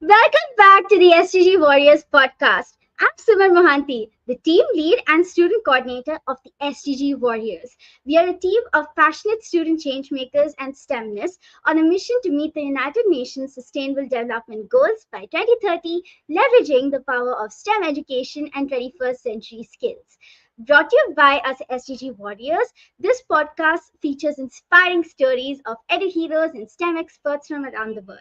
Welcome back to the SDG Warriors Podcast. I'm Suman Mohanty, the team lead and student coordinator of the SDG Warriors. We are a team of passionate student change makers and STEMnists on a mission to meet the United Nations Sustainable Development Goals by 2030, leveraging the power of STEM education and 21st century skills. Brought to you by us SDG Warriors, this podcast features inspiring stories of EDUheroes and STEM experts from around the world.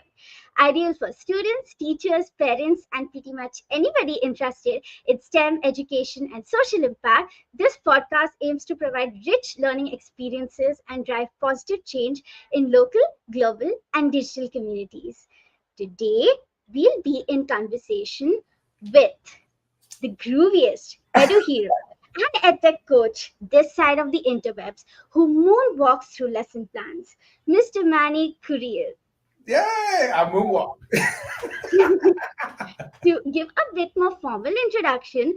Ideal for students, teachers, parents, and pretty much anybody interested in STEM education and social impact, this podcast aims to provide rich learning experiences and drive positive change in local, global, and digital communities. Today, we'll be in conversation with the grooviest EduHero and EdTech coach this side of the interwebs who moonwalks through lesson plans, Mr. Manny Curiel. Yay! I moonwalk. To give a bit more formal introduction,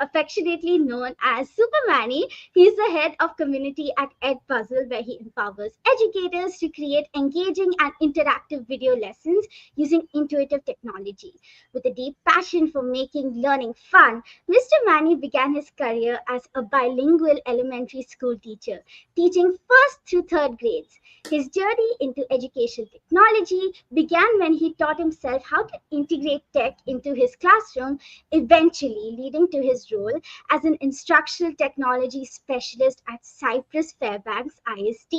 affectionately known as Super Manny, he is the head of community at Edpuzzle, where he empowers educators to create engaging and interactive video lessons using intuitive technology. With a deep passion for making learning fun, Mr. Manny began his career as a bilingual elementary school teacher, teaching first through third grades. His journey into educational technology began when he taught himself how to integrate tech into his classroom, eventually leading to his role as an instructional technology specialist at Cypress-Fairbanks ISD.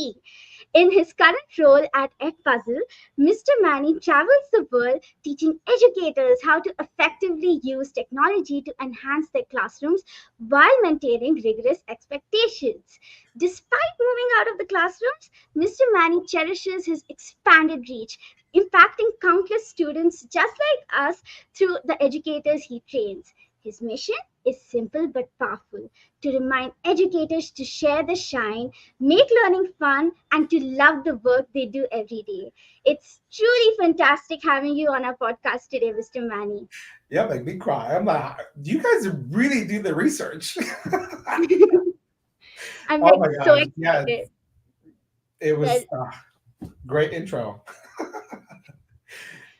In his current role at Edpuzzle, Mr. Manny travels the world teaching educators how to effectively use technology to enhance their classrooms while maintaining rigorous expectations. Despite moving out of the classrooms, Mr. Manny cherishes his expanded reach, impacting countless students just like us through the educators he trains. His mission is simple but powerful: to remind educators to share the shine, make learning fun, and to love the work they do every day. It's truly fantastic having you on our podcast today, Mr. Manny. Yeah, make me cry. I'm like, you guys really do the research. I'm Oh like my so gosh. Yeah, excited. it Well, was great intro.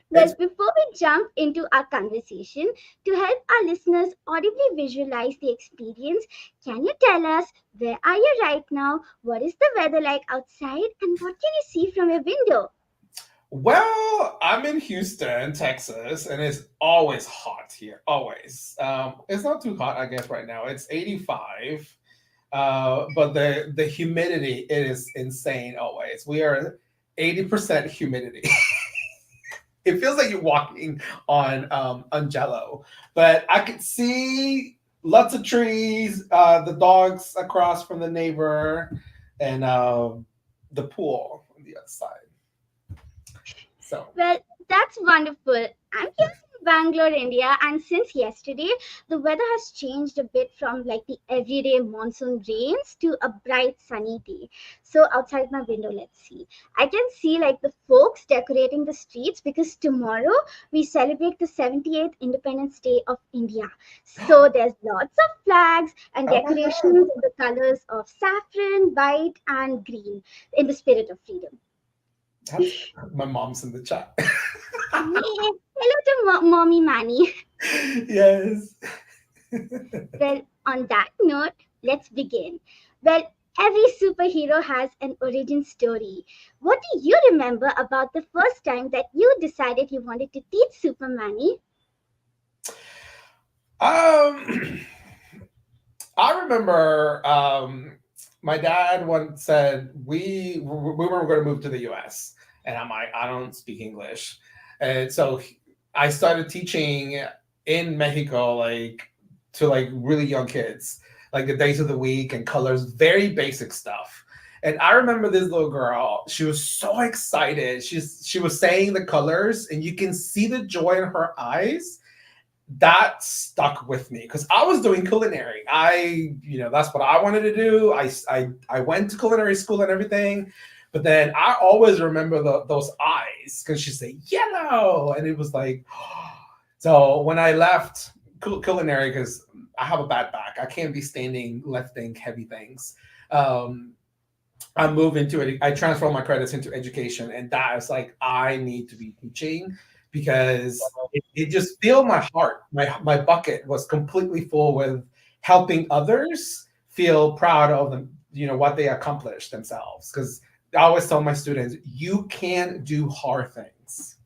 Well, It's before we jump into our conversation, to help our listeners audibly visualize the experience, can you tell us where are you right now? What is the weather like outside? And what can you see from your window? well, I'm in Houston, Texas, and it's always hot here. Always. It's not too hot, I guess, right now. It's 85. But the humidity, it is insane always. We are 80% humidity. It feels like you're walking on jello. But I could see lots of trees, the dogs across from the neighbor, and the pool on the other side. So Well, that's wonderful. I'm here in Bangalore, India, and since yesterday, the weather has changed a bit from like the everyday monsoon rains to a bright sunny day. So, outside my window, let's see. I can see like the folks decorating the streets because tomorrow we celebrate the 78th Independence Day of India. So, there's lots of flags and oh my god, decorations in the colors of saffron, white, and green in the spirit of freedom. that's my mom's in the chat. Yeah. Hello to Mommy Manny. Yes. Well, on that note, let's begin. Well, every superhero has an origin story. What do you remember about the first time that you decided you wanted to teach Super Manny? Um, I remember my dad once said we were going to move to the U.S. and I'm like, I don't speak English, and so I started teaching in Mexico, like to like really young kids, like the days of the week and colors, very basic stuff. And I remember this little girl; she was so excited. She was saying the colors, and you can see the joy in her eyes that stuck with me because I was doing culinary. That's what I wanted to do. I went to culinary school and everything, but then I always remember those eyes because she said yellow, and it was like, so when I left culinary because I have a bad back, I can't be standing lifting heavy things. Um, I moved into it. I transferred my credits into education, and that is like I need to be teaching because it just filled my heart. My bucket was completely full with helping others feel proud of them, what they accomplished themselves. Because I always tell my students, you can do hard things.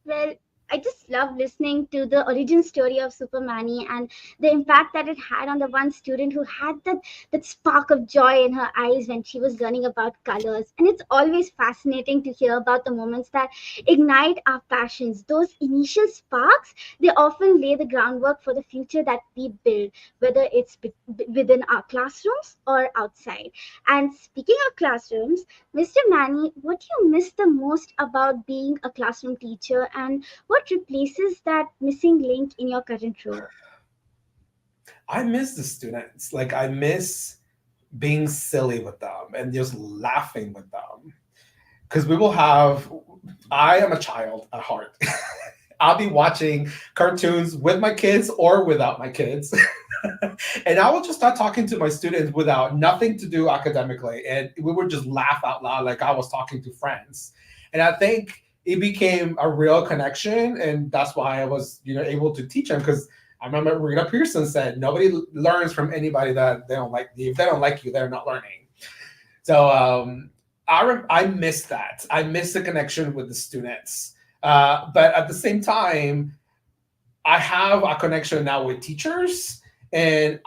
Well, I just love listening to the origin story of Super Manny and the impact that it had on the one student who had that spark of joy in her eyes when she was learning about colors. And it's always fascinating to hear about the moments that ignite our passions. Those initial sparks, they often lay the groundwork for the future that we build, whether it's within our classrooms or outside. And speaking of classrooms, Mr. Manny, what do you miss the most about being a classroom teacher, and what replaces that missing link in your current role? I miss the students. Like, I miss being silly with them and just laughing with them. Because I am a child at heart. I'll be watching cartoons with my kids or without my kids. And I will just start talking to my students without nothing to do academically. And we would just laugh out loud like I was talking to friends. And I think it became a real connection. And that's why I was, able to teach them. Because I remember Rita Pearson said, nobody learns from anybody that they don't like. If they don't like you, they're not learning. So I miss that. I miss the connection with the students. But at the same time, I have a connection now with teachers, and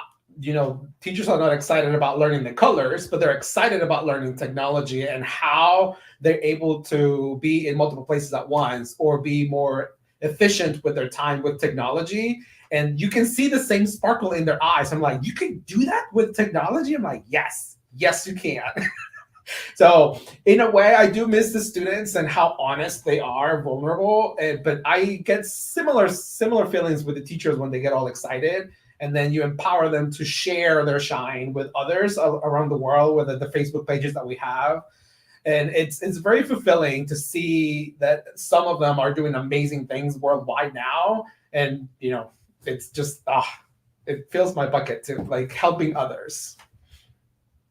teachers are not excited about learning the colors, but they're excited about learning technology and how they're able to be in multiple places at once or be more efficient with their time with technology. And you can see the same sparkle in their eyes. I'm like, you can do that with technology? I'm like, yes, you can. So in a way, I do miss the students and how honest they are, vulnerable. But I get similar feelings with the teachers when they get all excited, and then you empower them to share their shine with others around the world, with the Facebook pages that we have. And it's very fulfilling to see that some of them are doing amazing things worldwide now. And it's just it fills my bucket to like helping others.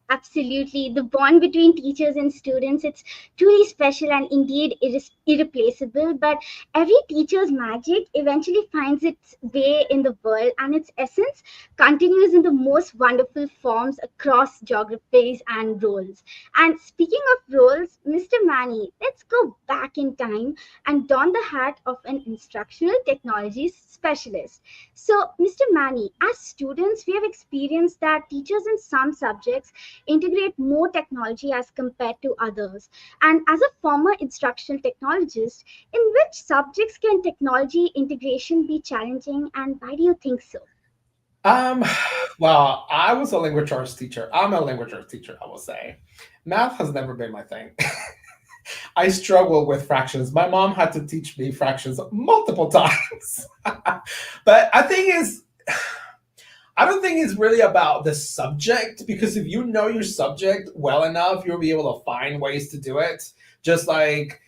Absolutely. The bond between teachers and students, it's truly special and indeed irreplaceable. But every teacher's magic eventually finds its way in the world, and its essence continues in the most wonderful forms across geographies and roles. And speaking of roles, Mr. Manny, let's go back in time and don the hat of an instructional technology specialist. So, Mr. Manny, as students, we have experienced that teachers in some subjects integrate more technology as compared to others. And as a former instructional technologist, in which subjects can technology integration be challenging, and why do you think so? Um, well, I was a language arts teacher. I'm a language arts teacher, I will say. Math has never been my thing. I struggle with fractions. My mom had to teach me fractions multiple times. But I don't think it's really about the subject, because if you know your subject well enough, you'll be able to find ways to do it. Just like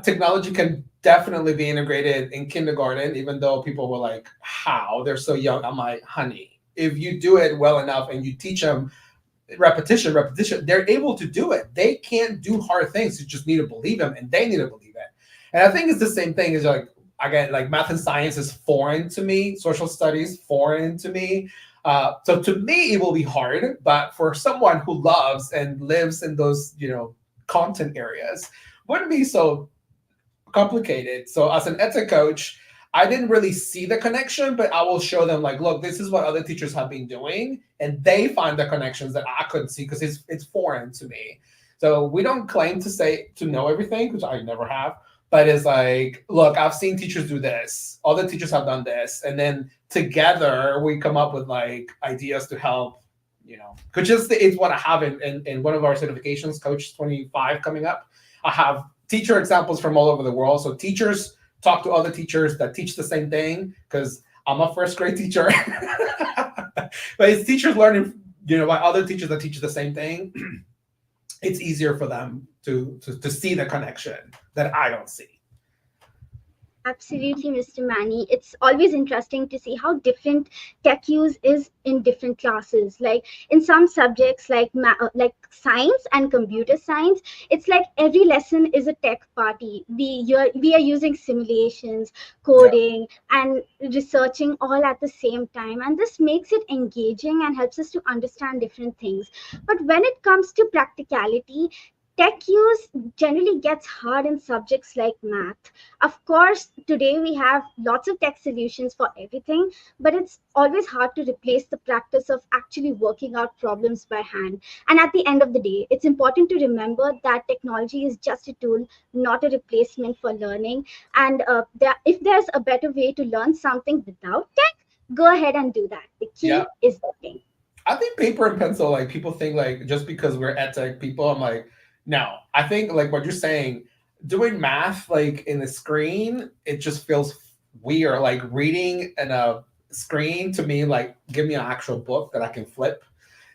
technology can definitely be integrated in kindergarten, even though people were like, how? They're so young. I'm like, honey, if you do it well enough and you teach them repetition, they're able to do it. They can't do hard things. You just need to believe them, and they need to believe it. And I think it's the same thing as like, again, like math and science is foreign to me, social studies foreign to me. So to me, it will be hard, but for someone who loves and lives in those, content areas, wouldn't be so complicated. So as an ETA coach, I didn't really see the connection, but I will show them like, look, this is what other teachers have been doing, and they find the connections that I couldn't see because it's foreign to me. So we don't claim to know everything, which I never have. But it's like, look, I've seen teachers do this. Other teachers have done this. And then together we come up with like ideas to help, which is what I have in one of our certifications, Coach 25 coming up. I have teacher examples from all over the world. So teachers talk to other teachers that teach the same thing, because I'm a first grade teacher. But it's teachers learning, by other teachers that teach the same thing. It's easier for them to see the connection that I don't see. Absolutely, Mr. Manny. It's always interesting to see how different tech use is in different classes. Like in some subjects, like science and computer science, it's like every lesson is a tech party. We are using simulations, Yeah. coding, and researching all at the same time, and this makes it engaging and helps us to understand different things. But when it comes to practicality, tech use generally gets hard in subjects like math. Of course, today we have lots of tech solutions for everything, but it's always hard to replace the practice of actually working out problems by hand. And at the end of the day, it's important to remember that technology is just a tool, not a replacement for learning. And if there's a better way to learn something without tech, go ahead and do that. The Yeah. key is learning. I think paper and pencil, like people think like just because we're ed tech people, I'm like, no. I think like what you're saying, doing math like in the screen, it just feels weird. Like reading in a screen to me, like give me an actual book that I can flip.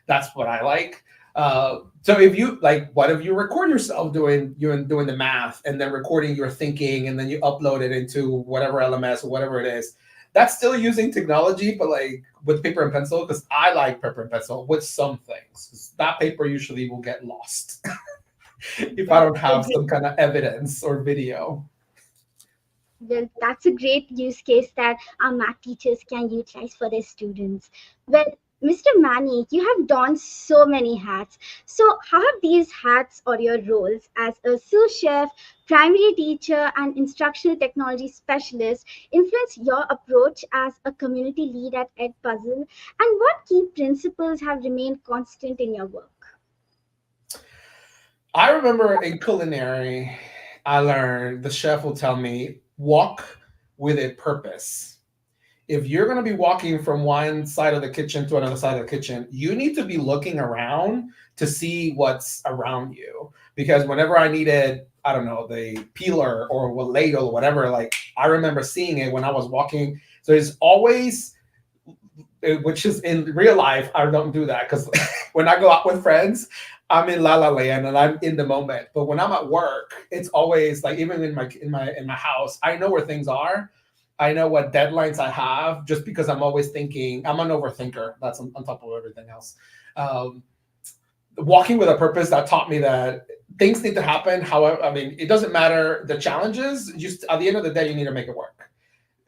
That's what I like. So if you like, what if you record yourself doing the math and then recording your thinking and then you upload it into whatever LMS or whatever it is? That's still using technology, but like with paper and pencil, because I like paper and pencil with some things. 'Cause that paper usually will get lost if I Well, don't have some kind of evidence or video. Well, that's a great use case that our math teachers can utilize for their students. Well, Mr. Manny, you have donned so many hats. So, how have these hats or your roles as a sous chef, primary teacher, and instructional technology specialist influenced your approach as a community lead at Edpuzzle? And what key principles have remained constant in your work? I remember in culinary, I learned the chef will tell me walk with a purpose. If you're going to be walking from one side of the kitchen to another side of the kitchen, you need to be looking around to see what's around you. Because whenever I needed, I don't know, the peeler or a ladle or whatever, like I remember seeing it when I was walking. So it's always, which is in real life, I don't do that because when I go out with friends, I'm in la la land and I'm in the moment. But when I'm at work, it's always like even in my house, I know where things are. I know what deadlines I have just because I'm always thinking. I'm an overthinker. That's on top of everything else. Um, Walking with a purpose that taught me that things need to happen. However, I mean, it doesn't matter the challenges. Just at the end of the day, you need to make it work.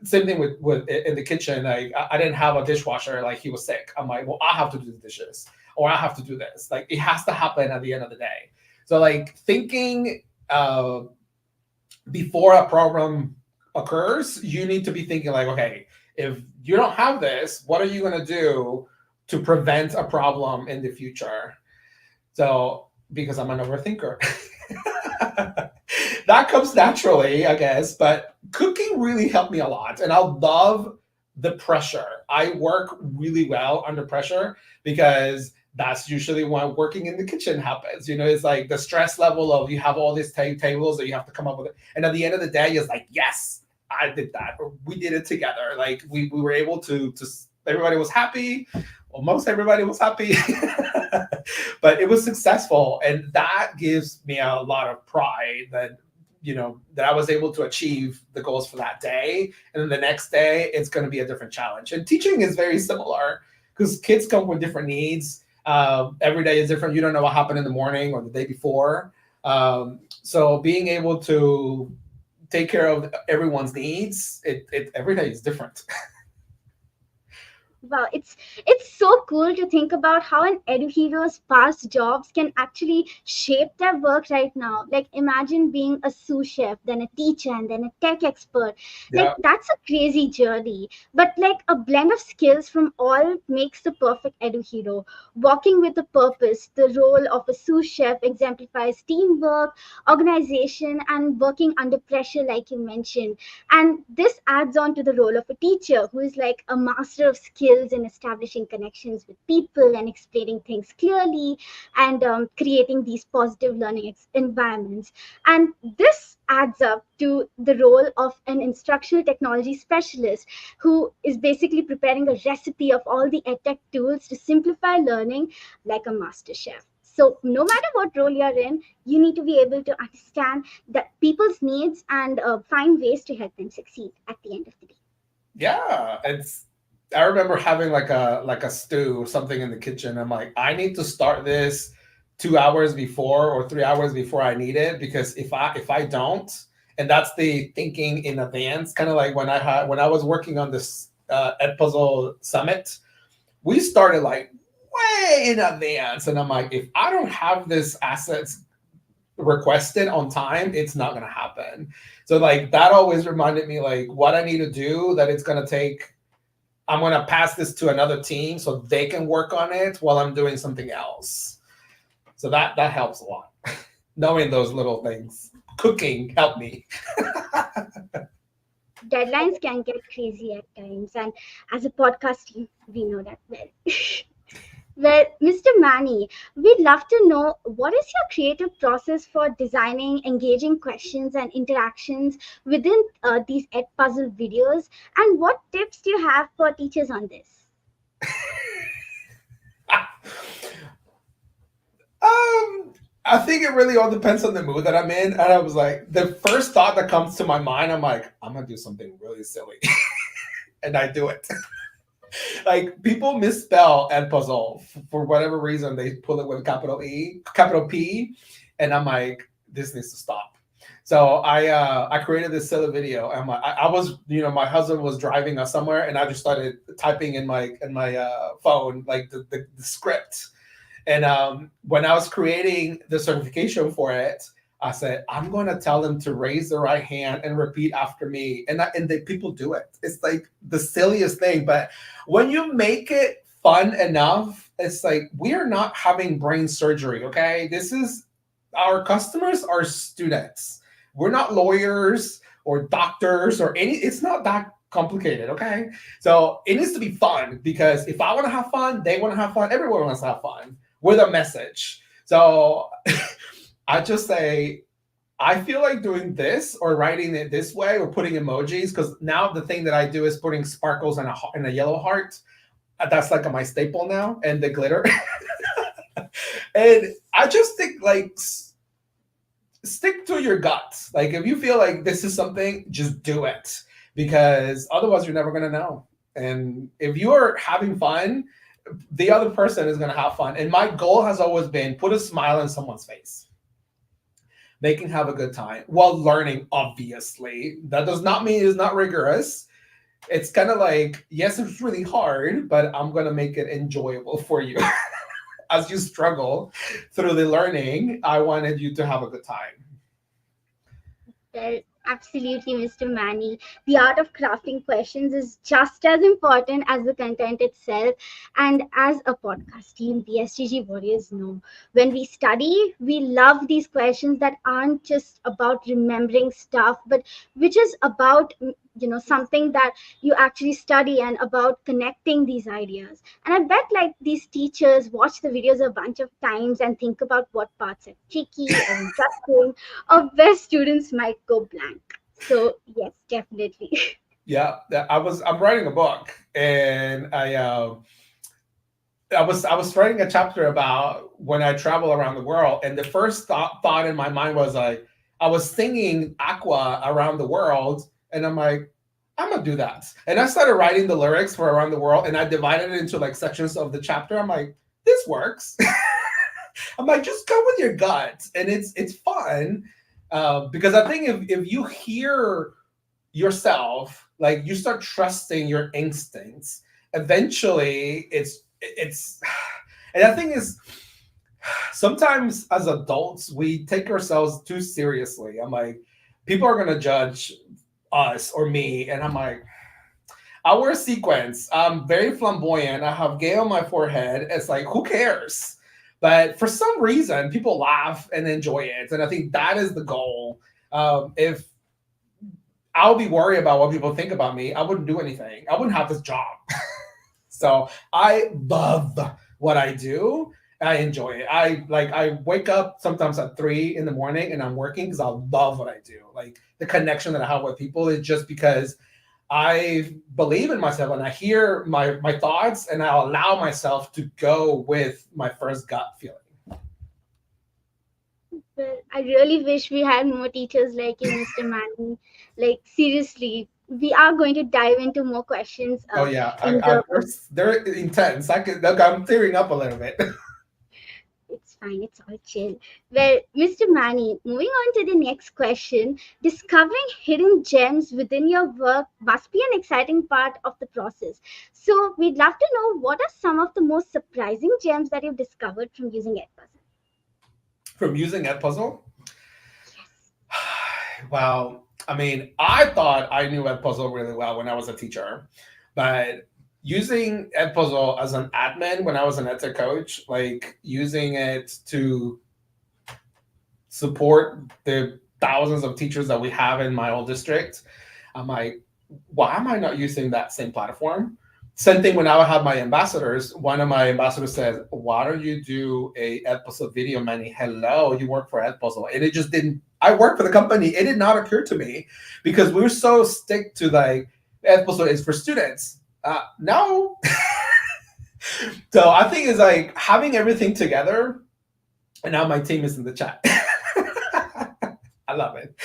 Same thing with in the kitchen. Like I didn't have a dishwasher. Like he was sick. I'm like, well, I have to do the dishes, or I have to do this. Like it has to happen at the end of the day. So like thinking before a problem occurs, you need to be thinking like, okay, if you don't have this, what are you going to do to prevent a problem in the future? So because I'm an overthinker. That comes naturally, I guess, but cooking really helped me a lot. And I love the pressure. I work really well under pressure because that's usually when working in the kitchen happens. You know, it's like the stress level of you have all these tables that you have to come up with it. And at the end of the day, it's like, yes, I did that. Or we did it together. Like we were able to everybody was happy. Well, most everybody was happy. But it was successful. And that gives me a lot of pride that that I was able to achieve the goals for that day. And then the next day, it's going to be a different challenge. And teaching is very similar because kids come with different needs. Every day is different. You don't know what happened in the morning or the day before. So being able to take care of everyone's needs, every day is different. Wow, it's so cool to think about how an EDUhero's past jobs can actually shape their work right now. Like imagine being a sous chef, then a teacher, and then a tech expert. Like Yeah. that's a crazy journey. But like a blend of skills from all makes the perfect EDUhero. Walking with a purpose, the role of a sous chef exemplifies teamwork, organization, and working under pressure, like you mentioned. And this adds on to the role of a teacher who is like a master of skills in establishing connections with people and explaining things clearly and creating these positive learning environments. And this adds up to the role of an instructional technology specialist who is basically preparing a recipe of all the edtech tools to simplify learning like a master chef. So no matter what role you're in, you need to be able to understand that people's needs and find ways to help them succeed at the end of the day. Yeah, I remember having like a stew or something in the kitchen. I'm like, I need to start this 2 hours before or 3 hours before I need it, because if I don't, and that's the thinking in advance, kind of like when I was working on this Edpuzzle summit, we started like way in advance, and I'm like, if I don't have this assets requested on time, it's not going to happen. So like that always reminded me like what I need to do, that it's going to take, I'm going to pass this to another team so they can work on it while I'm doing something else. So that helps a lot. Knowing those little things. Cooking helped me. Deadlines can get crazy at times, and as a podcast team, we know that well. Well, Mr. Manny, we'd love to know what is your creative process for designing engaging questions and interactions within these Edpuzzle videos, and what tips do you have for teachers on this? I think it really all depends on the mood that I'm in. And I was like, the first thought that comes to my mind, I'm like, I'm gonna do something really silly. And I do it. Like people misspell Edpuzzle for whatever reason. They pull it with capital E, capital P, and I'm like, this needs to stop. So I created this silly video. And I was, my husband was driving us somewhere, and I just started typing in my phone like the script. And when I was creating the certification for it, I said, I'm going to tell them to raise their right hand and repeat after me. And the people do it. It's like the silliest thing. But when you make it fun enough, it's like, we are not having brain surgery, okay? This is, our customers are students. We're not lawyers or doctors or it's not that complicated, okay? So it needs to be fun, because if I want to have fun, they want to have fun. Everyone wants to have fun with a message. So I just say, I feel like doing this or writing it this way or putting emojis, because now the thing that I do is putting sparkles in a yellow heart. That's like my staple now, and the glitter. And I just think like stick to your guts. Like if you feel like this is something, just do it, because otherwise you're never going to know. And if you are having fun, the other person is going to have fun. And my goal has always been put a smile on someone's face. They can have a good time while learning, obviously. That does not mean it's not rigorous. It's kind of like, yes, it's really hard, but I'm going to make it enjoyable for you. As you struggle through the learning, I wanted you to have a good time. Well, absolutely, Mr. Manny. The art of crafting questions is just as important as the content itself. And as a podcast team, the SDG Warriors know, when we study, we love these questions that aren't just about remembering stuff, but which is about something that you actually study and about connecting these ideas. And I bet like these teachers watch the videos a bunch of times and think about what parts are tricky or interesting, or where students might go blank. So yes, definitely. Yeah, I'm writing a book, and I was writing a chapter about when I travel around the world, and the first thought in my mind was like, I was singing Aqua around the world, and I'm like, I'm gonna do that. And I started writing the lyrics for around the world, and I divided it into like sections of the chapter. I'm like, this works. I'm like, just go with your gut, and it's fun, because I think if you hear yourself, like you start trusting your instincts, eventually it's and the thing is, sometimes as adults we take ourselves too seriously. I'm like, people are gonna judge us or me, and I'm like, I wear sequins, I'm very flamboyant, I have gay on my forehead. It's like, who cares? But for some reason people laugh and enjoy it, and I think that is the goal. If I'll be worried about what people think about me, I wouldn't do anything. I wouldn't have this job. So I love what I do. I enjoy it. I wake up sometimes at 3 a.m. and I'm working because I love what I do. Like the connection that I have with people is just because I believe in myself, and I hear my thoughts, and I allow myself to go with my first gut feeling. I really wish we had more teachers like you, Mr. Manny. Like, seriously, we are going to dive into more questions Oh yeah, in the. they're intense. I could look. I'm tearing up a little bit. It's fine, it's all chill. Well, Mr. Manny, moving on to the next question. Discovering hidden gems within your work must be an exciting part of the process. So, we'd love to know what are some of the most surprising gems that you've discovered from using Edpuzzle? From using Edpuzzle. Well, I mean, I thought I knew Edpuzzle really well when I was a teacher, but using Edpuzzle as an admin when I was an EdTech coach, like using it to support the thousands of teachers that we have in my old district, I'm like, why am I not using that same platform? Same thing when I would have my ambassadors. One of my ambassadors said, why don't you do a Edpuzzle video, Manny? Hello, you work for Edpuzzle. And it just didn't, I work for the company. It did not occur to me because we were so stick to like, Edpuzzle is for students. No. So I think it's like having everything together. And now my team is in the chat. I love it.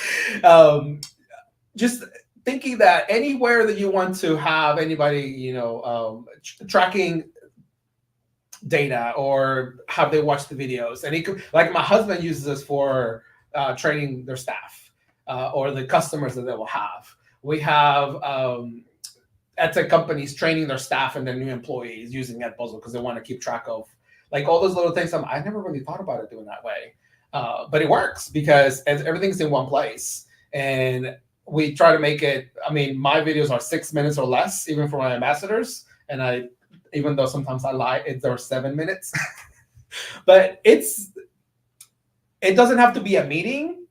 Just thinking that anywhere that you want to have anybody, tracking data or have they watched the videos, and it could, like my husband uses this for training their staff or the customers that they will have. We have EdTech companies training their staff and their new employees using Edpuzzle because they want to keep track of like all those little things. I never really thought about it doing that way, but it works because everything's in one place. And we try to make it, I mean, my videos are 6 minutes or less, even for my ambassadors. And even though sometimes I lie, they're 7 minutes. But it doesn't have to be a meeting.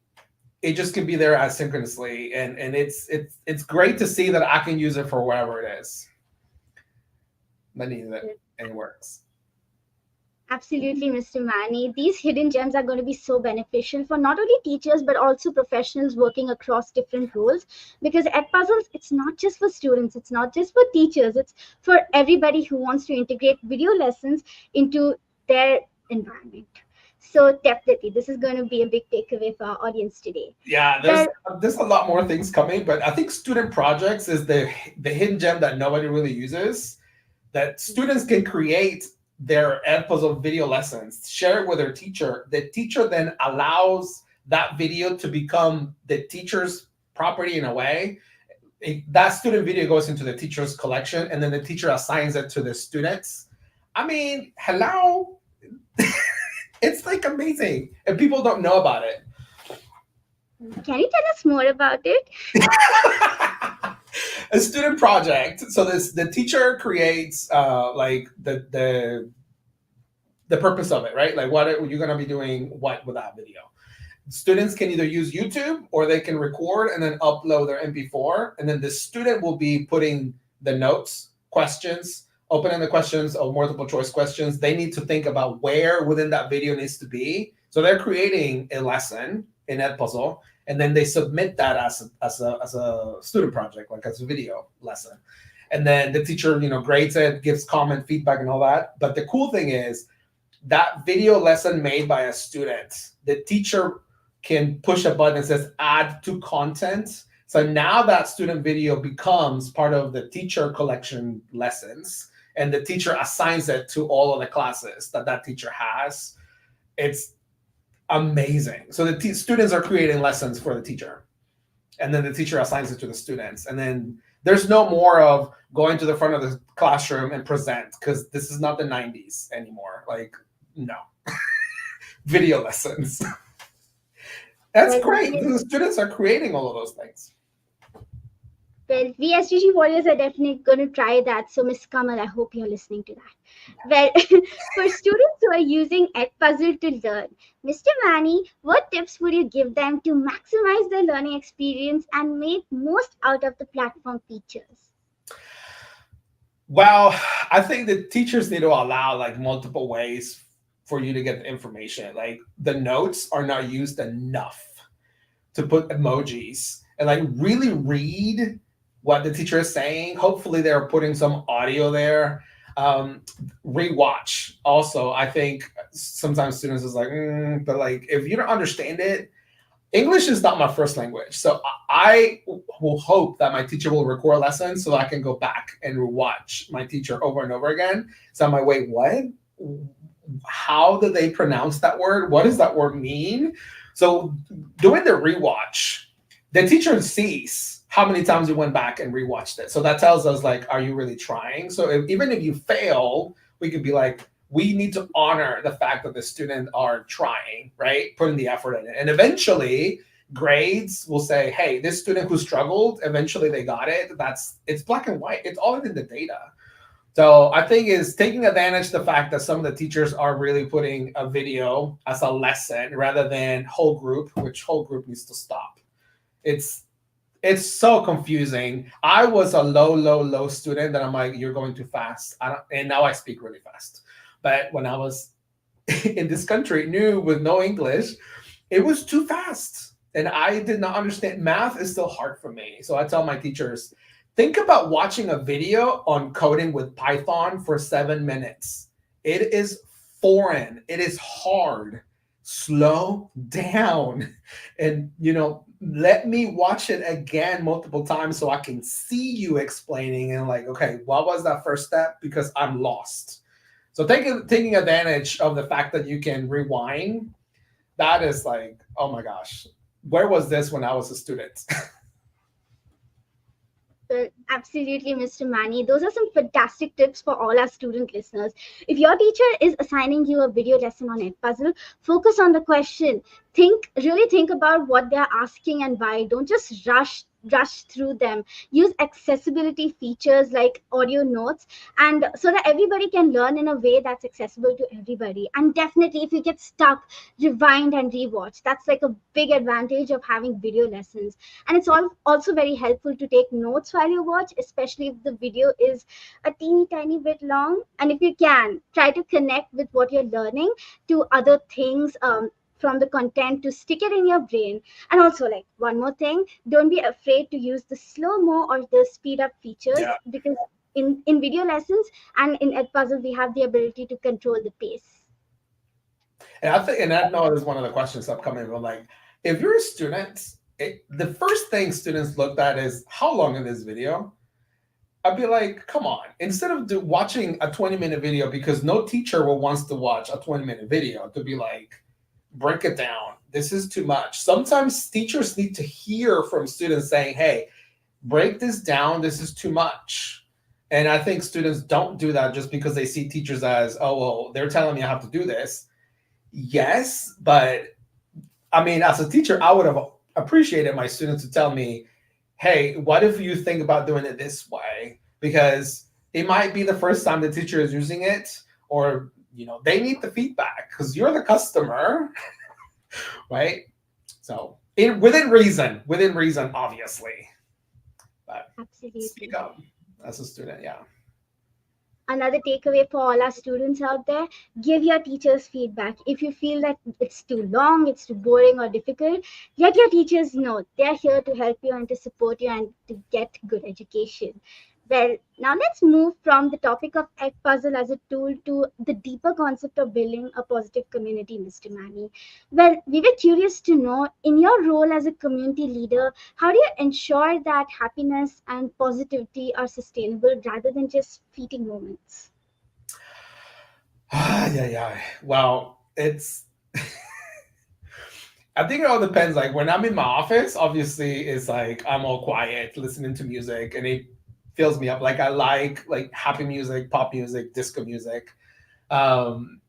It just can be there asynchronously. And it's great to see that I can use it for wherever it is. And it works. Absolutely, Mr. Manny. These hidden gems are going to be so beneficial for not only teachers but also professionals working across different roles. Because Edpuzzles, it's not just for students, it's not just for teachers, it's for everybody who wants to integrate video lessons into their environment. So definitely, this is going to be a big takeaway for our audience today. Yeah, there's a lot more things coming, but I think student projects is the hidden gem that nobody really uses, that students can create their Edpuzzle video lessons, share it with their teacher. The teacher then allows that video to become the teacher's property in a way. That student video goes into the teacher's collection, and then the teacher assigns it to the students. I mean, hello. It's like amazing, and people don't know about it. Can you tell us more about it? A student project. So the teacher creates like the purpose of it, right? Like what are you gonna be doing what with that video? Students can either use YouTube or they can record and then upload their MP4, and then the student will be putting the notes, questions, open-ended questions or multiple choice questions. They need to think about where within that video needs to be. So they're creating a lesson in Edpuzzle, and then they submit that as a student project, like as a video lesson. And then the teacher, grades it, gives comment, feedback, and all that. But the cool thing is that video lesson made by a student, the teacher can push a button that says add to content. So now that student video becomes part of the teacher collection lessons, and the teacher assigns it to all of the classes that teacher has. It's amazing. So the students are creating lessons for the teacher, and then the teacher assigns it to the students. And then there's no more of going to the front of the classroom and present, because this is not the 90s anymore. Like, no. Video lessons. That's great. The students are creating all of those things. Well, we SDG Warriors are definitely going to try that. So, Ms. Kamal, I hope you're listening to that. Well, for students who are using Edpuzzle to learn, Mr. Manny, what tips would you give them to maximize their learning experience and make most out of the platform features? Well, I think the teachers need to allow like multiple ways for you to get the information. Like the notes are not used enough to put emojis and like really read what the teacher is saying. Hopefully they're putting some audio there. Um, Rewatch also. I think sometimes students is like, but like if you don't understand it, English is not my first language. So I will hope that my teacher will record lessons so I can go back and watch my teacher over and over again. So I'm like, wait, what? How do they pronounce that word? What does that word mean? So doing the rewatch, the teacher sees how many times you went back and rewatched it. So that tells us like, are you really trying? So even if you fail, we could be like, we need to honor the fact that the student are trying, right? Putting the effort in it. And eventually grades will say, hey, this student who struggled, eventually they got it. It's black and white. It's all in the data. So I think is taking advantage of the fact that some of the teachers are really putting a video as a lesson rather than whole group, which whole group needs to stop. It's so confusing. I was a low student that I'm like, you're going too fast. And now I speak really fast. But when I was in this country, new with no English, it was too fast. And I did not understand. Math is still hard for me. So I tell my teachers, think about watching a video on coding with Python for 7 minutes. It is foreign. It is hard. Slow down. And, let me watch it again multiple times so I can see you explaining and like, okay, what was that first step? Because I'm lost. So taking advantage of the fact that you can rewind, that is like, oh my gosh, where was this when I was a student? Well, absolutely, Mr. Manny. Those are some fantastic tips for all our student listeners. If your teacher is assigning you a video lesson on Edpuzzle, focus on the question. Really think about what they're asking and why. Don't just rush through them. Use accessibility features like audio notes, and so that everybody can learn in a way that's accessible to everybody. And definitely, if you get stuck, rewind and rewatch. That's like a big advantage of having video lessons. And it's also very helpful to take notes while you watch, especially if the video is a teeny tiny bit long. And if you can, try to connect with what you're learning to other things, from the content, to stick it in your brain. And also, like, one more thing, don't be afraid to use the slow mo or the speed up features, Yeah. because in video lessons and in Edpuzzle we have the ability to control the pace. And I know there's one of the questions upcoming, but like, if you're a student, the first thing students looked at is how long is this video? I'd be like, come on. Instead of watching a 20-minute video, because no teacher will wants to watch a 20-minute video, to be like, break it down. This is too much. Sometimes teachers need to hear from students saying, hey, break this down. This is too much. And I think students don't do that just because they see teachers as, oh, well, they're telling me I have to do this. Yes, but I mean, as a teacher, I would have appreciated my students to tell me, hey, what if you think about doing it this way? Because it might be the first time the teacher is using it, or they need the feedback because you're the customer, right? So within reason, obviously. But Absolutely. speak up as a student, yeah. Another takeaway for all our students out there: give your teachers feedback. If you feel that it's too long, it's too boring or difficult, let your teachers know. They're here to help you and to support you and to get good education. Well, now let's move from the topic of Edpuzzle as a tool to the deeper concept of building a positive community, Mr. Manny. Well, we were curious to know, in your role as a community leader, how do you ensure that happiness and positivity are sustainable rather than just fleeting moments? Yeah. Well, it's I think it all depends. Like when I'm in my office, obviously it's like I'm all quiet, listening to music, and it fills me up. Like I like happy music, pop music, disco music. Um,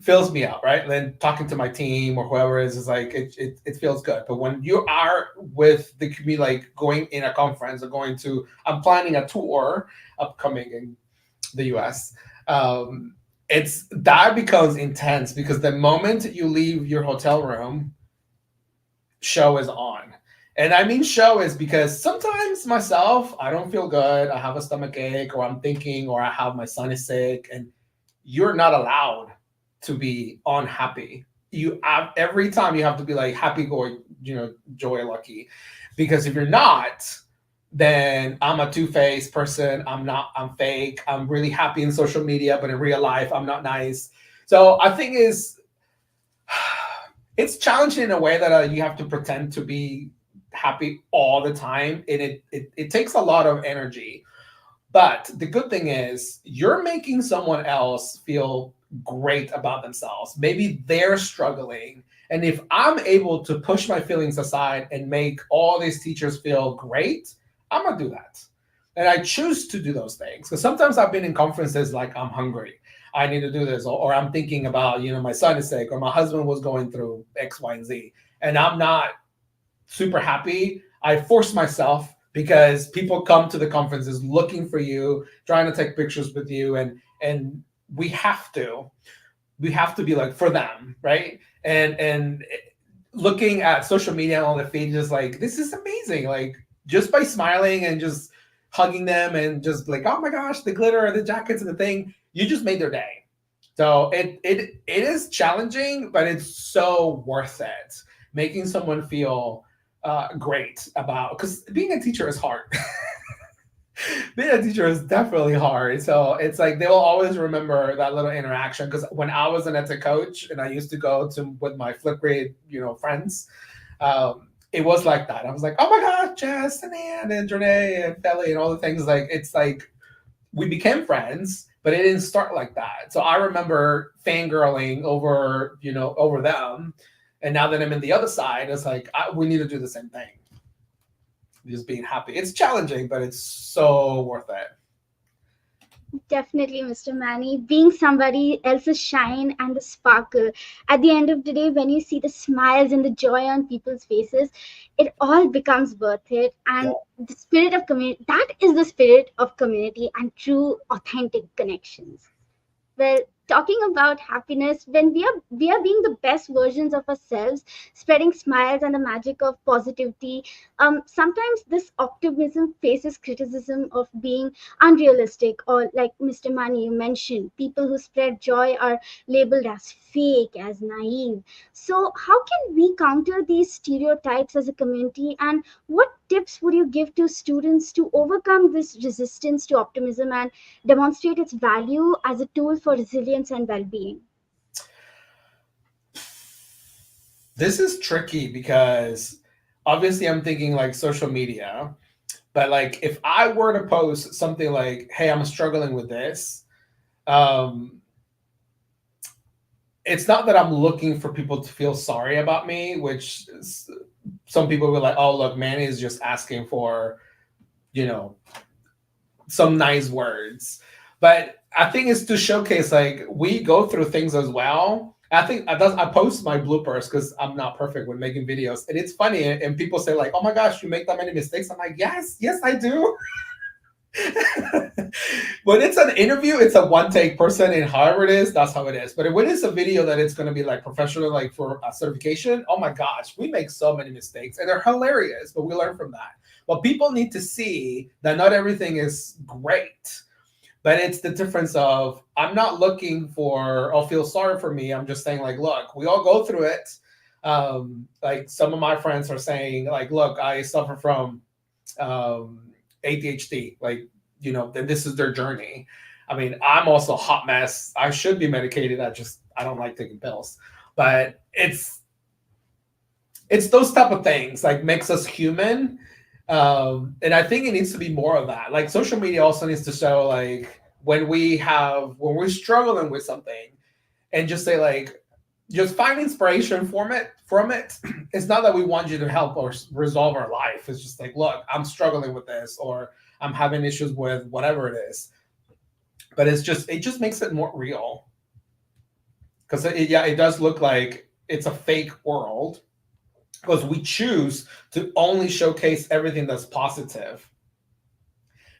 Fills me up, right? And then talking to my team or whoever is like it feels good. But when you are with the community, like going in a conference or I'm planning a tour upcoming in the US. It's that becomes intense because the moment you leave your hotel room, show is on. And I mean show is because sometimes myself, I don't feel good. I have a stomach ache, or I'm thinking, or I have my son is sick, and you're not allowed to be unhappy. You have every time you have to be like happy, joy lucky. Because if you're not, then I'm a two-faced person. I'm not, I'm fake. I'm really happy in social media, but in real life, I'm not nice. So I think it's challenging in a way that you have to pretend to be happy all the time. And it takes a lot of energy. But the good thing is you're making someone else feel great about themselves. Maybe they're struggling. And if I'm able to push my feelings aside and make all these teachers feel great, I'm going to do that. And I choose to do those things. Because sometimes I've been in conferences like I'm hungry. I need to do this. Or I'm thinking about, my son is sick or my husband was going through X, Y, and Z. And I'm not super happy. I force myself because people come to the conferences looking for you, trying to take pictures with you, and we have to be like for them, right? And looking at social media on the feed, just like this is amazing. Like just by smiling and just hugging them and just like, oh my gosh, the glitter, the jackets, and the thing, you just made their day. So it is challenging, but it's so worth it. Making someone feel great about, because being a teacher is hard. Being a teacher is definitely hard. So it's like they will always remember that little interaction. Because when I was an ETA coach and I used to go to with my flip grade, friends, it was like that. I was like, oh my God, Jess and Ann and Janae and Felly and all the things. Like it's like we became friends, but it didn't start like that. So I remember fangirling over them. And now that I'm in the other side, it's like we need to do the same thing. Just being happy. It's challenging, but it's so worth it. Definitely, Mr. Manny. Being somebody else's shine and the sparkle. At the end of the day, when you see the smiles and the joy on people's faces, it all becomes worth it. And the spirit of community, that is the spirit of community and true, authentic connections. Well, talking about happiness, when we are being the best versions of ourselves, spreading smiles and the magic of positivity, sometimes this optimism faces criticism of being unrealistic, or like Mr. Mani, you mentioned, people who spread joy are labeled as fake, as naive. So how can we counter these stereotypes as a community, and what tips would you give to students to overcome this resistance to optimism and demonstrate its value as a tool for resilience and well-being? This is tricky because obviously I'm thinking like social media, but like if I were to post something like, hey, I'm struggling with this, um, it's not that I'm looking for people to feel sorry about me, which some people were like, oh, look, Manny is just asking for, some nice words. But I think it's to showcase like we go through things as well. I think I post my bloopers because I'm not perfect with making videos, and it's funny. And people say like, "Oh my gosh, you make that many mistakes." I'm like, "Yes, I do." When it's an interview, it's a one take person, and however it is, that's how it is. But when it's a video that it's going to be like professional, like for a certification, oh my gosh, we make so many mistakes, and they're hilarious, but we learn from that. Well, people need to see that not everything is great, but it's the difference of I'm not looking for, oh, feel sorry for me. I'm just saying, like, look, we all go through it. Like some of my friends are saying, like, look, I suffer from ADHD, like, then this is their journey. I mean, I'm also a hot mess. I should be medicated. I don't like taking pills, but it's those type of things like makes us human. And I think it needs to be more of that. Like social media also needs to show like when we're struggling with something and just say like, just find inspiration from it. It's not that we want you to help or resolve our life. It's just like, look, I'm struggling with this, or I'm having issues with whatever it is. But it just makes it more real. Because it does look like it's a fake world because we choose to only showcase everything that's positive.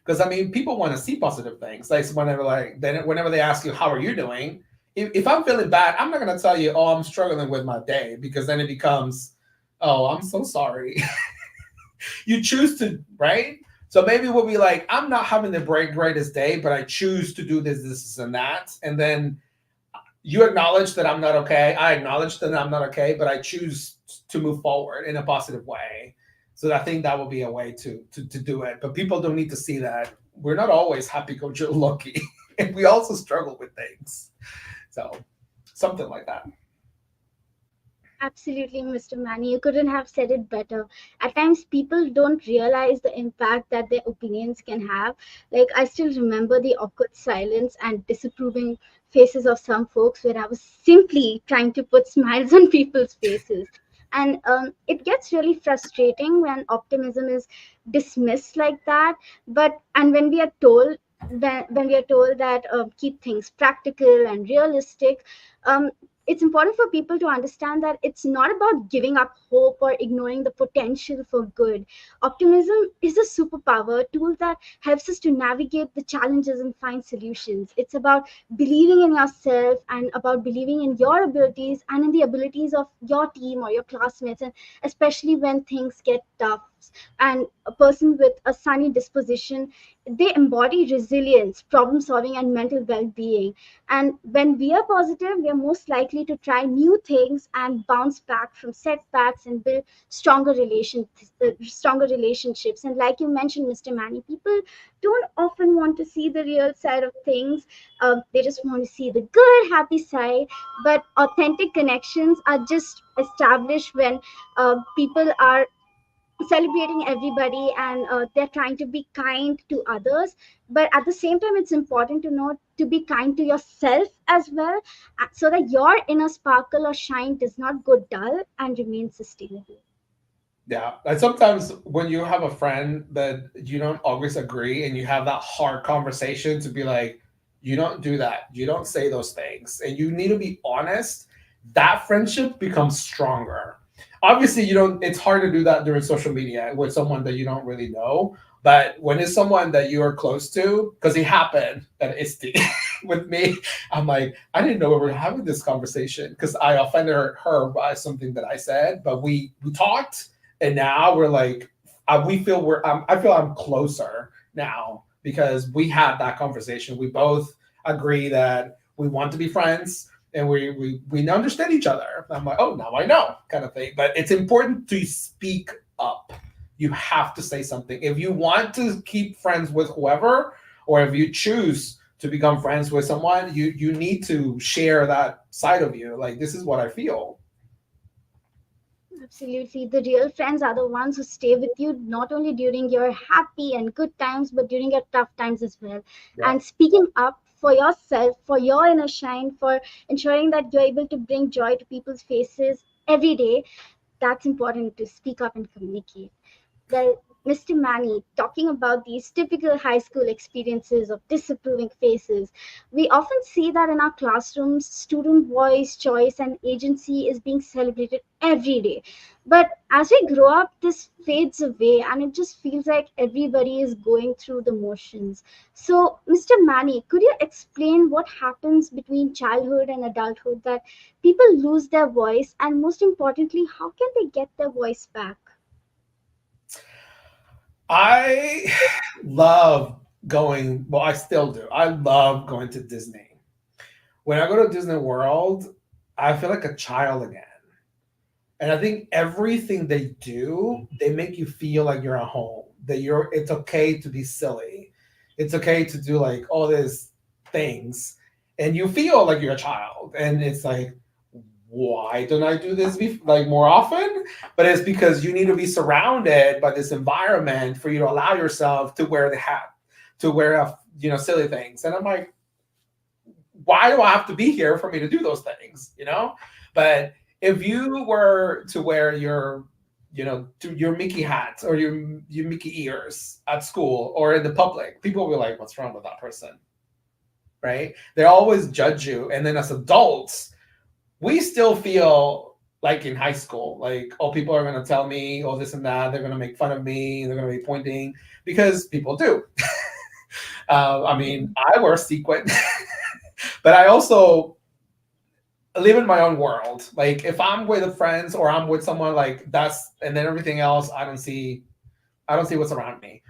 Because I mean, people want to see positive things. Like whenever they ask you, how are you doing? If I'm feeling bad, I'm not going to tell you, oh, I'm struggling with my day, because then it becomes, oh, I'm so sorry. You choose to, right? So maybe we'll be like, I'm not having the greatest day, but I choose to do this, and that. And then you acknowledge that I'm not okay. I acknowledge that I'm not okay, but I choose to move forward in a positive way. So I think that would be a way to do it. But people don't need to see that we're not always happy-go-lucky, and we also struggle with things. So something like that. Absolutely, Mr. Manny. You couldn't have said it better. At times, people don't realize the impact that their opinions can have. Like, I still remember the awkward silence and disapproving faces of some folks where I was simply trying to put smiles on people's faces. And it gets really frustrating when optimism is dismissed like that. And when we are told, when we are told that keep things practical and realistic, um, it's important for people to understand that it's not about giving up hope or ignoring the potential for good. Optimism is a superpower tool that helps us to navigate the challenges and find solutions. It's about believing in yourself and about believing in your abilities and in the abilities of your team or your classmates, and especially when things get tough. And a person with a sunny disposition, they embody resilience, problem solving, and mental well being. And when we are positive, we are most likely to try new things and bounce back from setbacks and build stronger relationships. And like you mentioned, Mr. Manny, people don't often want to see the real side of things. They just want to see the good, happy side. But authentic connections are just established when people are celebrating everybody, and they're trying to be kind to others. But at the same time, it's important to know to be kind to yourself as well, so that your inner sparkle or shine does not go dull and remain sustainable. Yeah. And sometimes when you have a friend that you don't always agree and you have that hard conversation to be like, you don't do that. You don't say those things. And you need to be honest. That friendship becomes stronger. Obviously, you don't, it's hard to do that during social media with someone that you don't really know. But when it's someone that you are close to, because it happened at ISD with me, I'm like, I didn't know we were having this conversation because I offended her by something that I said, but we talked, and now we're like, we feel I feel I'm closer now because we had that conversation. We both agree that we want to be friends, and we understand each other. I'm like, oh, now I know, kind of thing. But it's important to speak up. You have to say something if you want to keep friends with whoever, or if you choose to become friends with someone. You need to share that side of you. Like, this is what I feel. Absolutely. The real friends are the ones who stay with you not only during your happy and good times, but during your tough times as well. Yeah. And speaking up for yourself, for your inner shine, for ensuring that you're able to bring joy to people's faces every day, that's important to speak up and communicate. Well, Mr. Manny, talking about these typical high school experiences of disapproving faces, we often see that in our classrooms, student voice, choice, and agency is being celebrated every day. But as we grow up, this fades away and it just feels like everybody is going through the motions. So, Mr. Manny, could you explain what happens between childhood and adulthood that people lose their voice, and most importantly, how can they get their voice back? I love going, well, I still do. I love going to Disney. When I go to Disney World, I feel like a child again. And I think everything they do, they make you feel like you're at home. That it's okay to be silly. It's okay to do like all these things. And you feel like you're a child. And it's like, why don't I do this like more often? But it's because you need to be surrounded by this environment for you to allow yourself to wear the hat, to wear silly things. And I'm like, why do I have to be here for me to do those things? But if you were to wear your Mickey hat or your Mickey ears at school or in the public, people will be like, what's wrong with that person? Right? They always judge you. And then as adults, we still feel like in high school, like, oh, people are going to tell me, oh, this and that. They're going to make fun of me. They're going to be pointing, because people do. I mean, I wear sequin, but I also live in my own world. Like, if I'm with friends or I'm with someone, like, and then everything else, I don't see what's around me.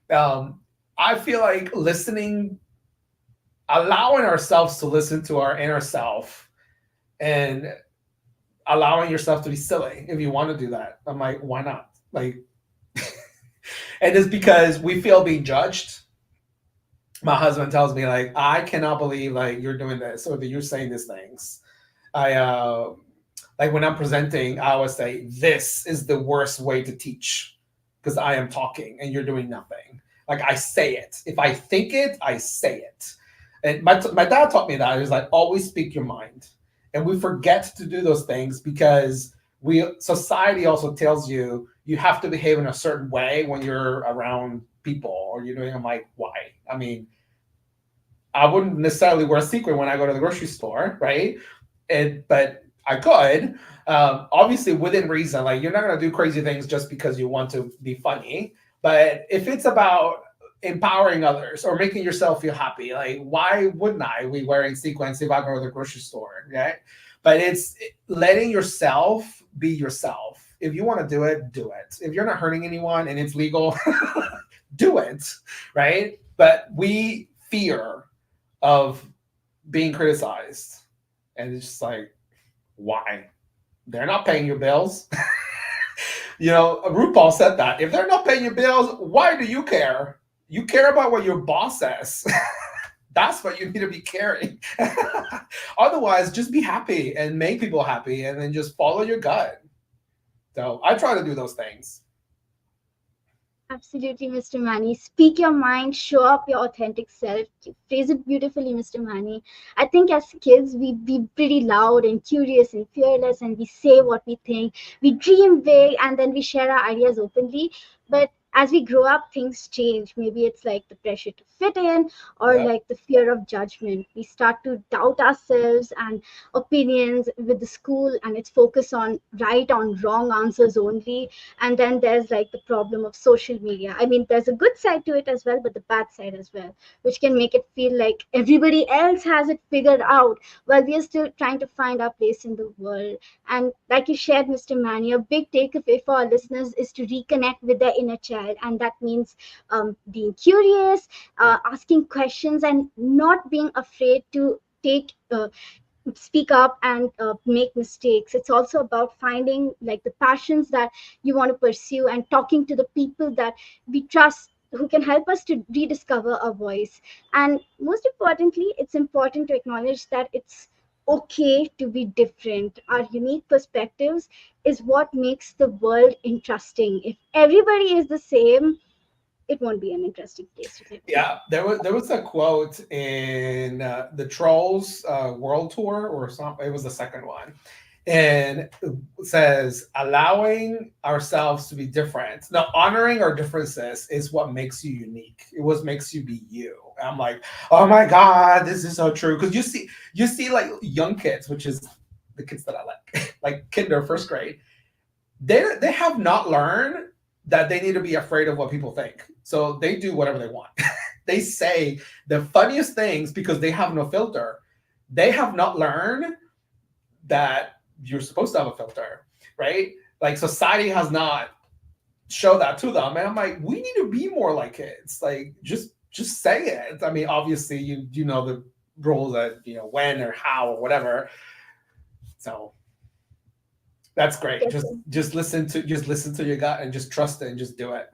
I feel like allowing ourselves to listen to our inner self, and allowing yourself to be silly if you want to do that. I'm like, why not? Like, And it's because we feel being judged. My husband tells me like, I cannot believe like you're doing this or that you're saying these things. I like when I'm presenting, I always say this is the worst way to teach because I am talking and you're doing nothing. Like I say it. If I think it, I say it. And my dad taught me that. He was like, always speak your mind. And we forget to do those things because we society also tells you you have to behave in a certain way when you're around people or you're doing. I'm like, why? I mean, I wouldn't necessarily wear a sequin when I go to the grocery store, right? But I could, obviously within reason. Like you're not gonna do crazy things just because you want to be funny. But if it's about empowering others or making yourself feel happy, like why wouldn't I be wearing sequins if I go to the grocery store, right? But it's letting yourself be yourself. If you want to do it, do it. If you're not hurting anyone and it's legal, do it, right? But we fear of being criticized. And it's just like, why? They're not paying your bills. RuPaul said that. If they're not paying your bills, why do you care? You care about what your boss says. That's what you need to be caring. Otherwise, just be happy and make people happy and then just follow your gut. So I try to do those things. Absolutely, Mr. Manny. Speak your mind, show up your authentic self. You phrase it beautifully, Mr. Manny. I think as kids, we be pretty loud and curious and fearless, and we say what we think. We dream big, and then we share our ideas openly. But as we grow up, things change. Maybe it's like the pressure to fit in, or Yep. like the fear of judgment. We start to doubt ourselves and opinions with the school, and it's focused on wrong answers only. And then there's like the problem of social media. I mean, there's a good side to it as well, but the bad side as well, which can make it feel like everybody else has it figured out while we are still trying to find our place in the world. And like you shared, Mr. Manny, a big takeaway for our listeners is to reconnect with their inner child, and that means being curious, asking questions, and not being afraid to take speak up and make mistakes. It's also about finding like the passions that you want to pursue and talking to the people that we trust, who can help us to rediscover our voice. And most importantly, it's important to acknowledge that it's okay to be different. Our unique perspectives is what makes the world interesting. If everybody is the same, it won't be an interesting place to live in. Yeah, there was a quote in the Trolls World Tour or something. It was the second one, and it says allowing ourselves to be different. Now, honoring our differences is what makes you unique. It was makes you be you. I'm like, oh my god, this is so true because you see like young kids, which is the kids that I like, like kinder first grade. They have not learned that they need to be afraid of what people think. So they do whatever they want. They say the funniest things because they have no filter. They have not learned that you're supposed to have a filter, right? Like society has not show that to them. And I'm like, we need to be more like kids. Like just say it. I mean, obviously you know the rules that when or how or whatever. So that's great. Yes, Just listen to your gut and just trust it and just do it.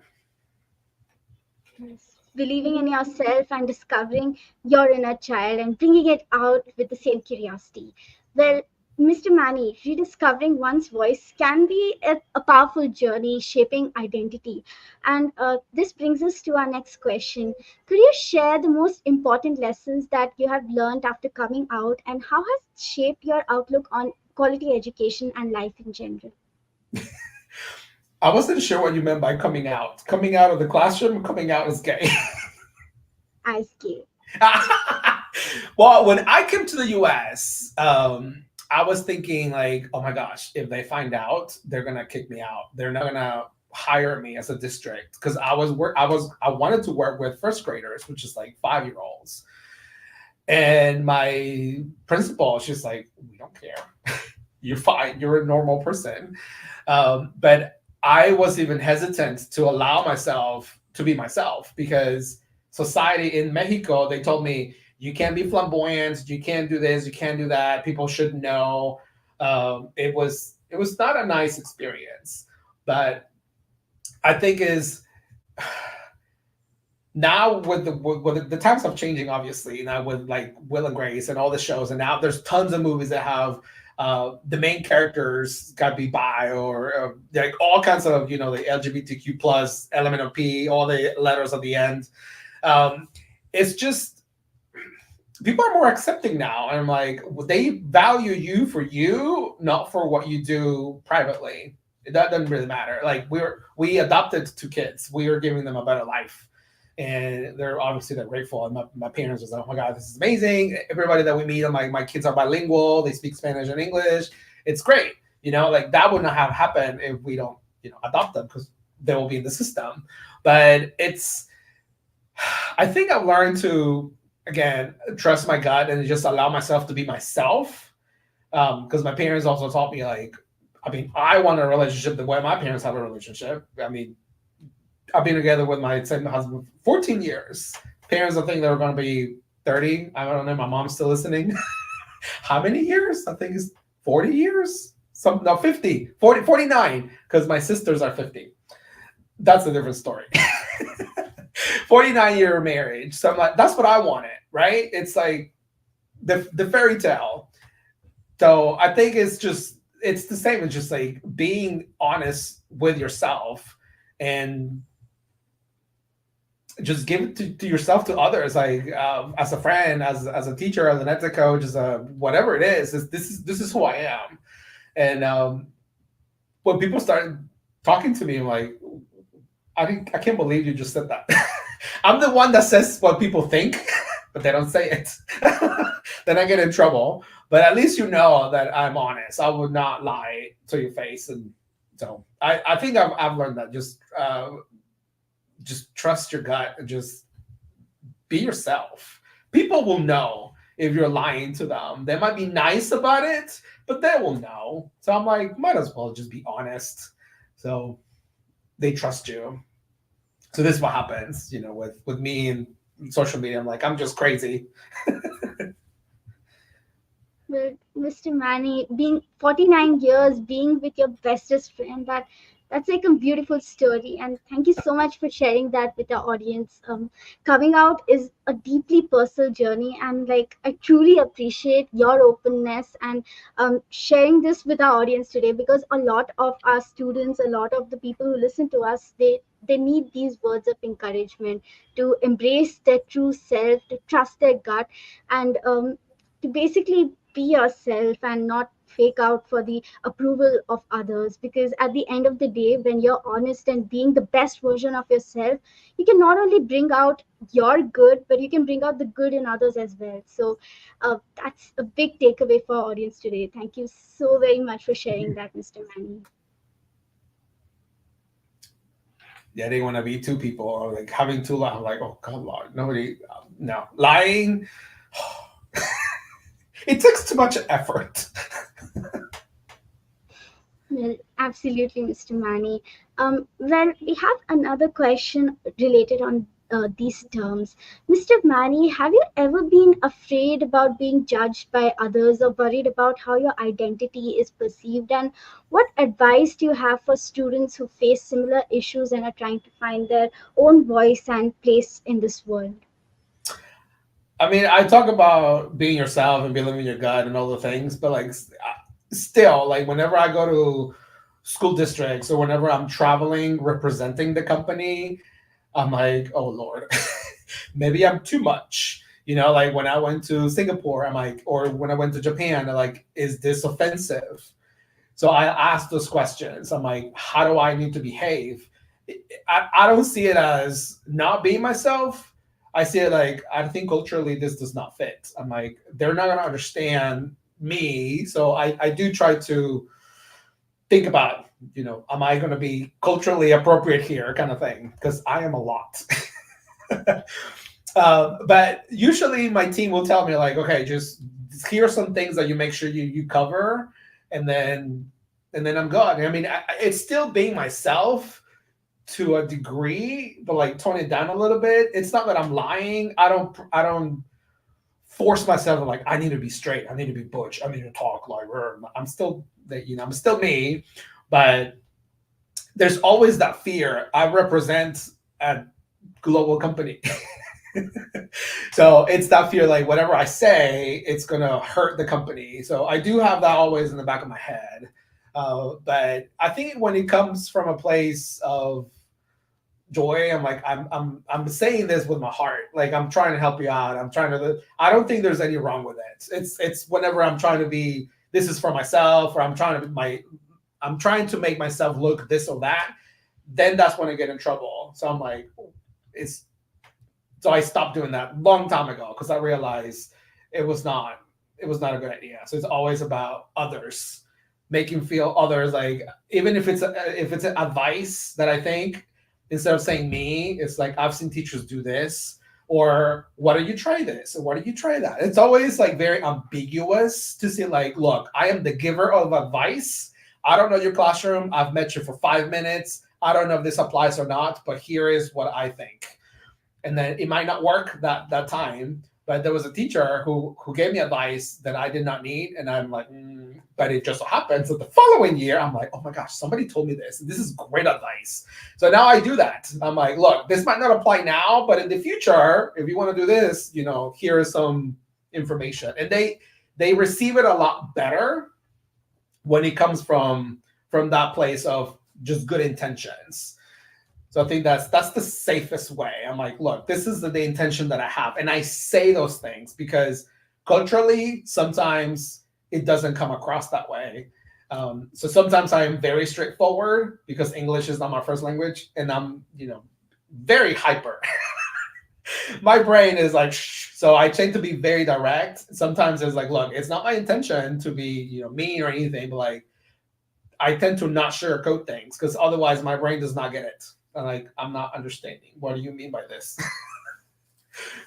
yes. Believing in yourself and discovering your inner child and bringing it out with the same curiosity. Well, Mr. Manny, rediscovering one's voice can be a powerful journey shaping identity. And this brings us to our next question. Could you share the most important lessons that you have learned after coming out, and how has it shaped your outlook on quality education and life in general? I wasn't sure what you meant by coming out. Coming out of the classroom, coming out as gay. I scale. Well, when I came to the US, I was thinking like, oh my gosh, if they find out, they're gonna kick me out. They're not gonna hire me as a district because I wanted to work with first graders, which is like 5-year olds. And my principal, she's like, we don't care. You're fine. You're a normal person. But I was even hesitant to allow myself to be myself because society in Mexico, they told me, you can't be flamboyant, you can't do this, you can't do that. People should know. It was not a nice experience, but I think is now with the times are changing, obviously, now with like Will and Grace and all the shows, and now there's tons of movies that have the main characters got to be bi, or like all kinds of, you know, the LGBTQ plus element of P, all the letters at the end. Um, it's just people are more accepting now, and I'm like, they value you for you, not for what you do privately. That doesn't really matter. Like we adopted two kids, we are giving them a better life, and they're grateful. And my parents was like, oh my god, this is amazing. Everybody that we meet, I'm like, my kids are bilingual, they speak Spanish and English. It's great. You know, like that would not have happened if we don't, you know, adopt them, because they will be in the system. But it's, I think I've learned to, again, trust my gut and just allow myself to be myself. Because my parents also taught me, like, I mean, I want a relationship the way my parents have a relationship. I mean, I've been together with my second husband for 14 years. Parents, I think they were going to be 30. I don't know. My mom's still listening. How many years? I think it's 40 years. 50, 40, 49, because my sisters are 50. That's a different story. 49-year marriage. So I'm like, that's what I wanted, right? It's like the fairy tale. So I think it's the same. It's just like being honest with yourself and just give it to yourself, to others, like as a friend, as a teacher, as an ed coach, as a whatever it is. This is who I am. And when people started talking to me, I'm like, I can't believe you just said that. I'm the one that says what people think, but they don't say it. Then I get in trouble. But at least you know that I'm honest. I would not lie to your face. And so I think I've learned that. Just trust your gut and just be yourself. People will know if you're lying to them. They might be nice about it, but they will know. So I'm like, might as well just be honest. So they trust you. So this is what happens, you know, with me and social media. I'm like, I'm just crazy. Well, Mr. Manny, being 49 years, being with your bestest friend, that's like a beautiful story. And thank you so much for sharing that with our audience. Coming out is a deeply personal journey, and like I truly appreciate your openness and sharing this with our audience today, because a lot of our students, a lot of the people who listen to us, they need these words of encouragement to embrace their true self, to trust their gut, and to basically be yourself and not fake out for the approval of others. Because at the end of the day, when you're honest and being the best version of yourself, you can not only bring out your good, but you can bring out the good in others as well. So that's a big takeaway for our audience today. Thank you so very much for sharing that, Mr. Manny. Yeah, they want to be two people, or like having two lives. I'm like, oh God, Lord, nobody, no. Lying, it takes too much effort. Well, absolutely, Mr. Manny. Well, we have another question related on these terms. Mr. Manny, have you ever been afraid about being judged by others, or worried about how your identity is perceived? And what advice do you have for students who face similar issues and are trying to find their own voice and place in this world? I mean, I talk about being yourself and believing in your gut and all the things, but like still, like whenever I go to school districts or whenever I'm traveling representing the company, I'm like, oh Lord, maybe I'm too much. You know, like when I went to Singapore, I'm like, or when I went to Japan, I'm like, is this offensive? So I ask those questions. I'm like, how do I need to behave? I don't see it as not being myself. I see it like, I think culturally this does not fit. I'm like, they're not going to understand me. So I do try to think about, you know, am I going to be culturally appropriate here, kind of thing? Because I am a lot. But usually my team will tell me like, okay, just here are some things that you make sure you cover, and then I'm good. I mean, it's still being myself to a degree, but like tone it down a little bit. It's not that I'm lying. I don't force myself to like, I need to be straight. I need to be butch. I need to talk like, I'm still, you know, I'm still me, but there's always that fear. I represent a global company. So it's that fear, like whatever I say, it's gonna hurt the company. So I do have that always in the back of my head. But I think when it comes from a place of joy, I'm like I'm saying this with my heart. Like I'm trying to help you out. I'm trying to. I don't think there's any wrong with it. It's whenever I'm trying to be. This is for myself, or I'm trying to make myself look this or that. Then that's when I get in trouble. So I'm like, it's. So I stopped doing that long time ago because I realized it was not a good idea. So it's always about others, making feel others like, even if it's an advice that I think, instead of saying me, it's like I've seen teachers do this, or why don't you try this, or why don't you try that? It's always like very ambiguous to say like, look, I am the giver of advice. I don't know your classroom. I've met you for 5 minutes. I don't know if this applies or not, but here is what I think. And then it might not work that time, but there was a teacher who gave me advice that I did not need, and I'm like, but it just so happens that the following year I'm like, oh my gosh, somebody told me this. This is great advice. So now I do that. I'm like, look, this might not apply now, but in the future, if you want to do this, here is some information. And they receive it a lot better when it comes from that place of just good intentions. So I think that's the safest way. I'm like, look, this is the intention that I have. And I say those things because culturally, sometimes it doesn't come across that way. So sometimes I am very straightforward because English is not my first language. And I'm, very hyper. My brain is like, shh. So I tend to be very direct. Sometimes it's like, look, it's not my intention to be, mean or anything, but like, I tend to not sugarcoat things because otherwise my brain does not get it. I'm like, I'm not understanding. What do you mean by this?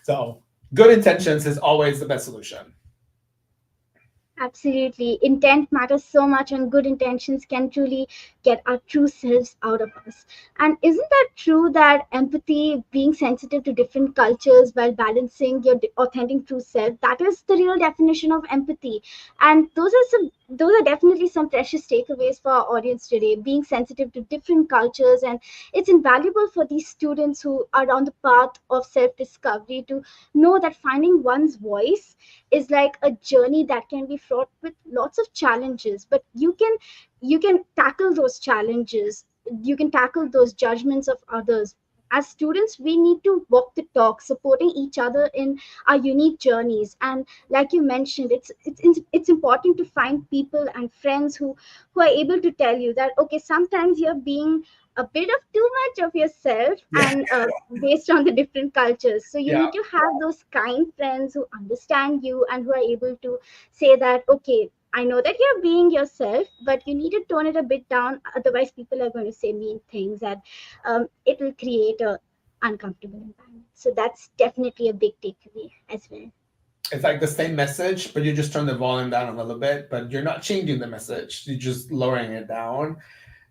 So good intentions is always the best solution. Absolutely. Intent matters so much, and good intentions can truly get our true selves out of us. And isn't that true that empathy, being sensitive to different cultures while balancing your authentic true self, that is the real definition of empathy? And those are definitely some precious takeaways for our audience today. Being sensitive to different cultures, and it's invaluable for these students who are on the path of self-discovery to know that finding one's voice is like a journey that can be fraught with lots of challenges, but you can tackle those challenges, you can tackle those judgments of others. As students, we need to walk the talk, supporting each other in our unique journeys. And like you mentioned, it's important to find people and friends who are able to tell you that, okay, sometimes you're being a bit of too much of yourself, Yeah. and based on the different cultures. So you Yeah. need to have those kind friends who understand you and who are able to say that, okay, I know that you're being yourself, but you need to tone it a bit down. Otherwise, people are going to say mean things, and it will create a uncomfortable environment. So that's definitely a big takeaway as well. It's like the same message, but you just turn the volume down a little bit, but you're not changing the message. You're just lowering it down.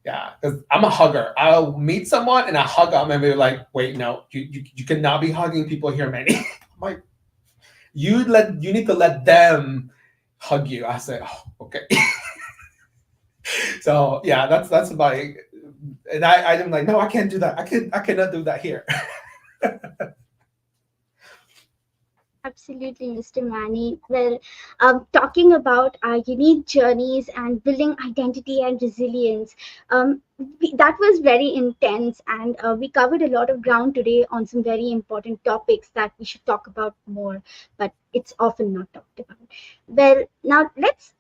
Yeah, because I'm a hugger. I'll meet someone and I hug them, and they're like, "Wait, no, you cannot be hugging people here, Manny." I'm like, you need to let them hug you. I said, "Oh, okay." So yeah, that's my, and I'm like, no, I can't do that. I cannot do that here. Absolutely, Mr. Manny. Well, talking about our unique journeys and building identity and resilience, that was very intense, and we covered a lot of ground today on some very important topics that we should talk about more, but it's often not talked about. Well, now let's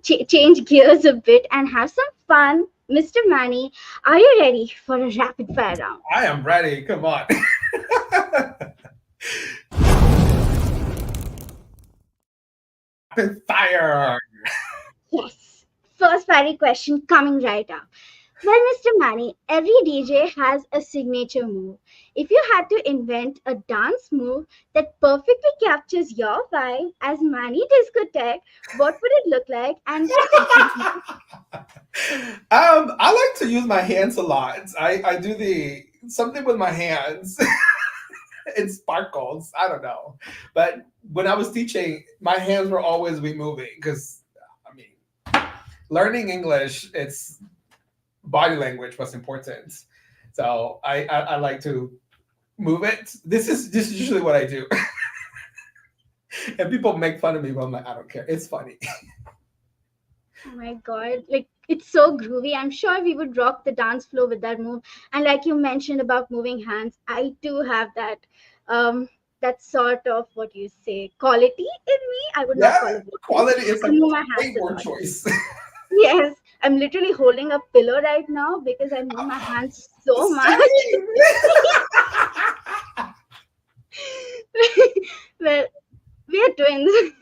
change gears a bit and have some fun. Mr. Manny, are you ready for a rapid fire round? I am ready. Come on. Rapid fire. Yes. First fiery question coming right up. Well, Mr. Manny, every DJ has a signature move. If you had to invent a dance move that perfectly captures your vibe as Manny Discotheque, what would it look like? And I like to use my hands a lot. I do the something with my hands. It sparkles. I don't know, but when I was teaching, my hands were always be moving because, I mean, learning English, it's body language was important. So I like to move it. This is usually what I do. And people make fun of me, but I'm like, I don't care. It's funny. Oh my god, like it's so groovy. I'm sure we would rock the dance floor with that move. And like you mentioned about moving hands, I do have um that sort of what you say quality in me. I would Yeah, not call it weakness. quality is I like move my a hands great a word lot. choice. Yes, I'm literally holding a pillow right now because I move my hands so much. Same. Well, we are twins.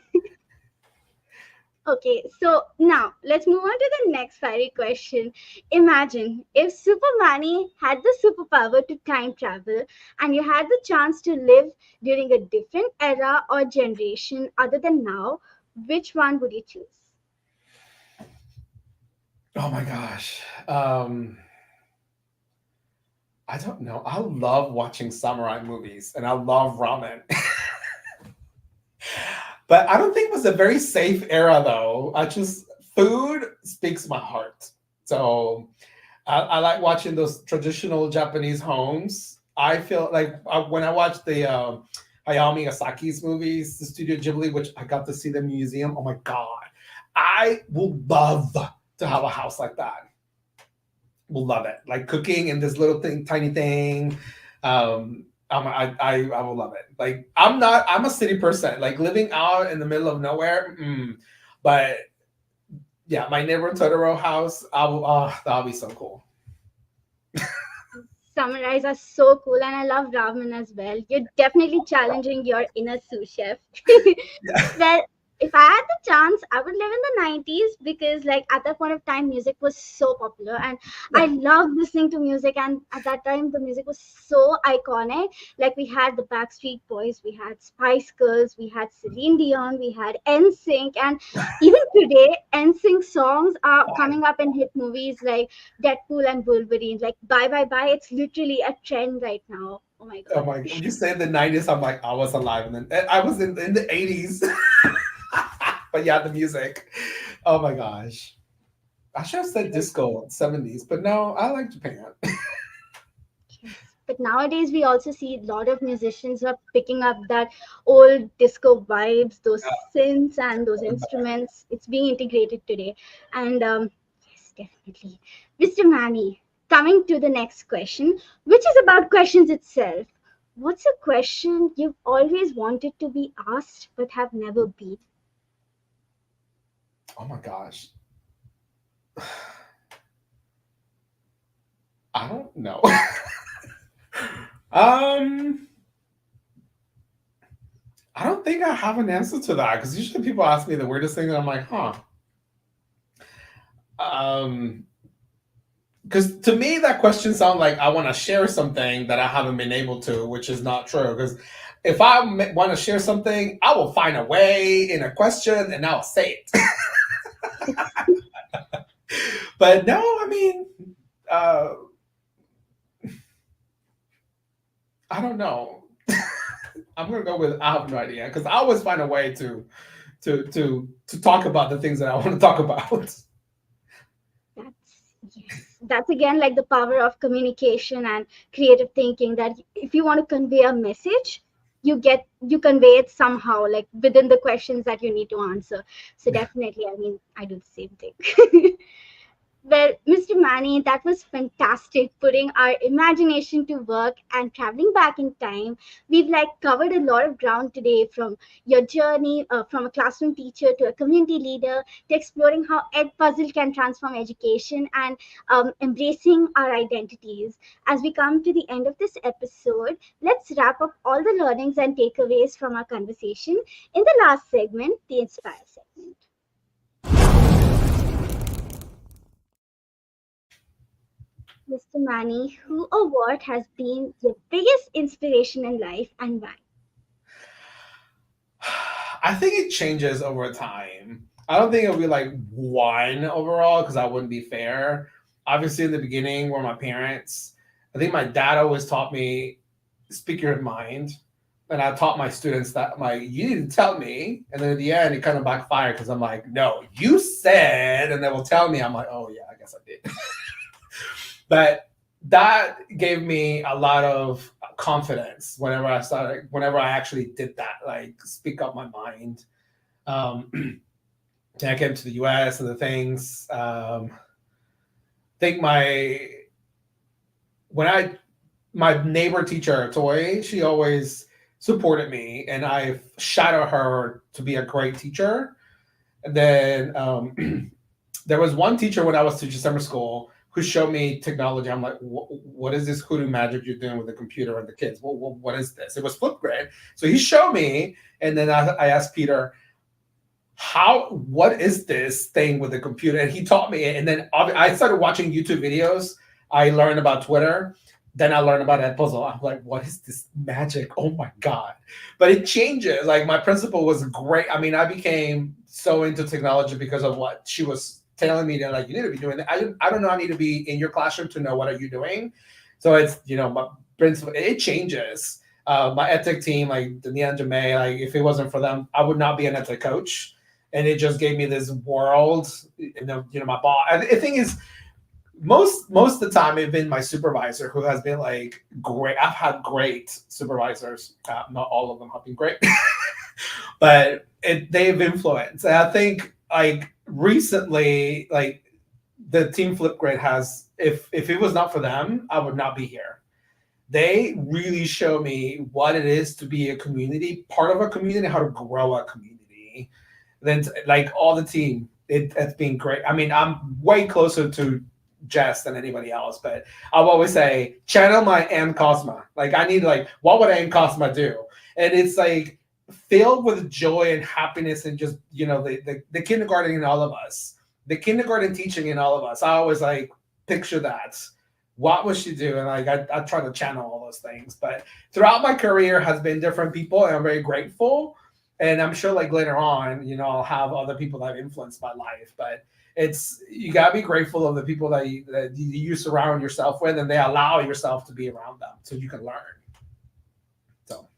Okay, so now let's move on to the next fiery question. Imagine if Superman had the superpower to time travel and you had the chance to live during a different era or generation other than now, which one would you choose? Oh my gosh. I don't know. I love watching samurai movies and I love ramen. But I don't think it was a very safe era though. Food speaks my heart. So I like watching those traditional Japanese homes. I feel like when I watch the Hayao Miyazaki's movies, the Studio Ghibli, which I got to see the museum. Oh my god, I would love to have a house like that. Will love it. Like cooking in this little thing, tiny thing. I will love it. Like I'm a city person. Like living out in the middle of nowhere. But yeah, my neighbor Totoro house. I will. Oh, that'll be so cool. Samurais are so cool, and I love ramen as well. You're definitely challenging your inner sous chef. Yeah. Well, if I had the chance, I would live in the 90s because, like, at that point of time, music was so popular and I loved listening to music. And at that time, the music was so iconic. Like, we had the Backstreet Boys, we had Spice Girls, we had Celine Dion, we had NSYNC. And even today, NSYNC songs are coming up in hit movies like Deadpool and Wolverine. Like, Bye Bye Bye, it's literally a trend right now. Oh my Oh God. my! When you say the '90s, I'm like I was alive, and then I was in the '80s. But yeah, the music. Oh my gosh! I should have said disco '70s, but no, I like Japan. Yes. But nowadays, we also see a lot of musicians who are picking up that old disco vibes, those synths and those instruments. It's being integrated today. And yes, definitely. Mr. Manny, coming to the next question, which is about questions itself. What's a question you've always wanted to be asked but have never been? Oh my gosh! I don't know. um, I don't think I have an answer to that because usually people ask me the weirdest thing, and I'm like, huh. Um, because to me that question sounds like I want to share something that I haven't been able to, which is not true. Because if I want to share something, I will find a way in a question and I'll say it. But no, I mean, uh, I don't know. I'm gonna go with I have no idea because I always find a way to talk about the things that I want to talk about. That's again like the power of communication and creative thinking, that if you want to convey a message, you convey it somehow, like within the questions that you need to answer. So definitely, I mean, I do the same thing. Well, Mr. Manny, that was fantastic putting our imagination to work and traveling back in time. We've like covered a lot of ground today, from your journey from a classroom teacher to a community leader to exploring how Edpuzzle can transform education and embracing our identities. As we come to the end of this episode, let's wrap up all the learnings and takeaways from our conversation in the last segment, the Inspire segment. Mr. Manny, who or what has been your biggest inspiration in life and why? I think it changes over time. I don't think it'll be like one overall because that wouldn't be fair. Obviously, in the beginning, were my parents. I think my dad always taught me speak your mind, and I taught my students that like you need to tell me. And then at the end, it kind of backfired because I'm like, no, you said, and they will tell me. I'm like, oh yeah, I guess I did. But that gave me a lot of confidence whenever I actually did that, like speak up my mind. um then I came to the US and the things. Think when I my neighbor teacher Toy, she always supported me, and I shadowed her to be a great teacher. And then there was one teacher when I was teaching summer school who showed me technology. I'm like, what is this hoodoo magic you're doing with the computer and the kids? What is this? It was Flipgrid. So he showed me, and then I asked Peter, what is this thing with the computer? And he taught me. And then I started watching YouTube videos. I learned about Twitter. Then I learned about Edpuzzle. I'm like, what is this magic? Oh my God. But it changes. Like my principal was great. I mean, I became so into technology because of what she was telling me that, like, you need to be doing that. I don't know. I need to be in your classroom to know what are you doing. So it's, my principal, it changes. My ethic team, like Dania and Jamay, like if it wasn't for them, I would not be an ethic coach. And it just gave me this world, my boss. And the thing is, most of the time, it's been my supervisor who has been like great. I've had great supervisors. Not all of them have been great, but they've influenced. And I think like recently, like the team Flipgrid has. If it was not for them, I would not be here. They really show me what it is to be a community, part of a community, how to grow a community. Then like all the team, it's been great. I mean, I'm way closer to Jess than anybody else, but I'll always say channel my Aunt Cosma. Like I need, like, what would Aunt Cosma do? And it's like filled with joy and happiness, and just the kindergarten in all of us, the kindergarten teaching in all of us. I always like picture that. What would she do? And like I try to channel all those things. But throughout my career has been different people, and I'm very grateful. And I'm sure like later on, I'll have other people that have influenced my life. But you gotta be grateful of the people that you surround yourself with, and they allow yourself to be around them so you can learn. So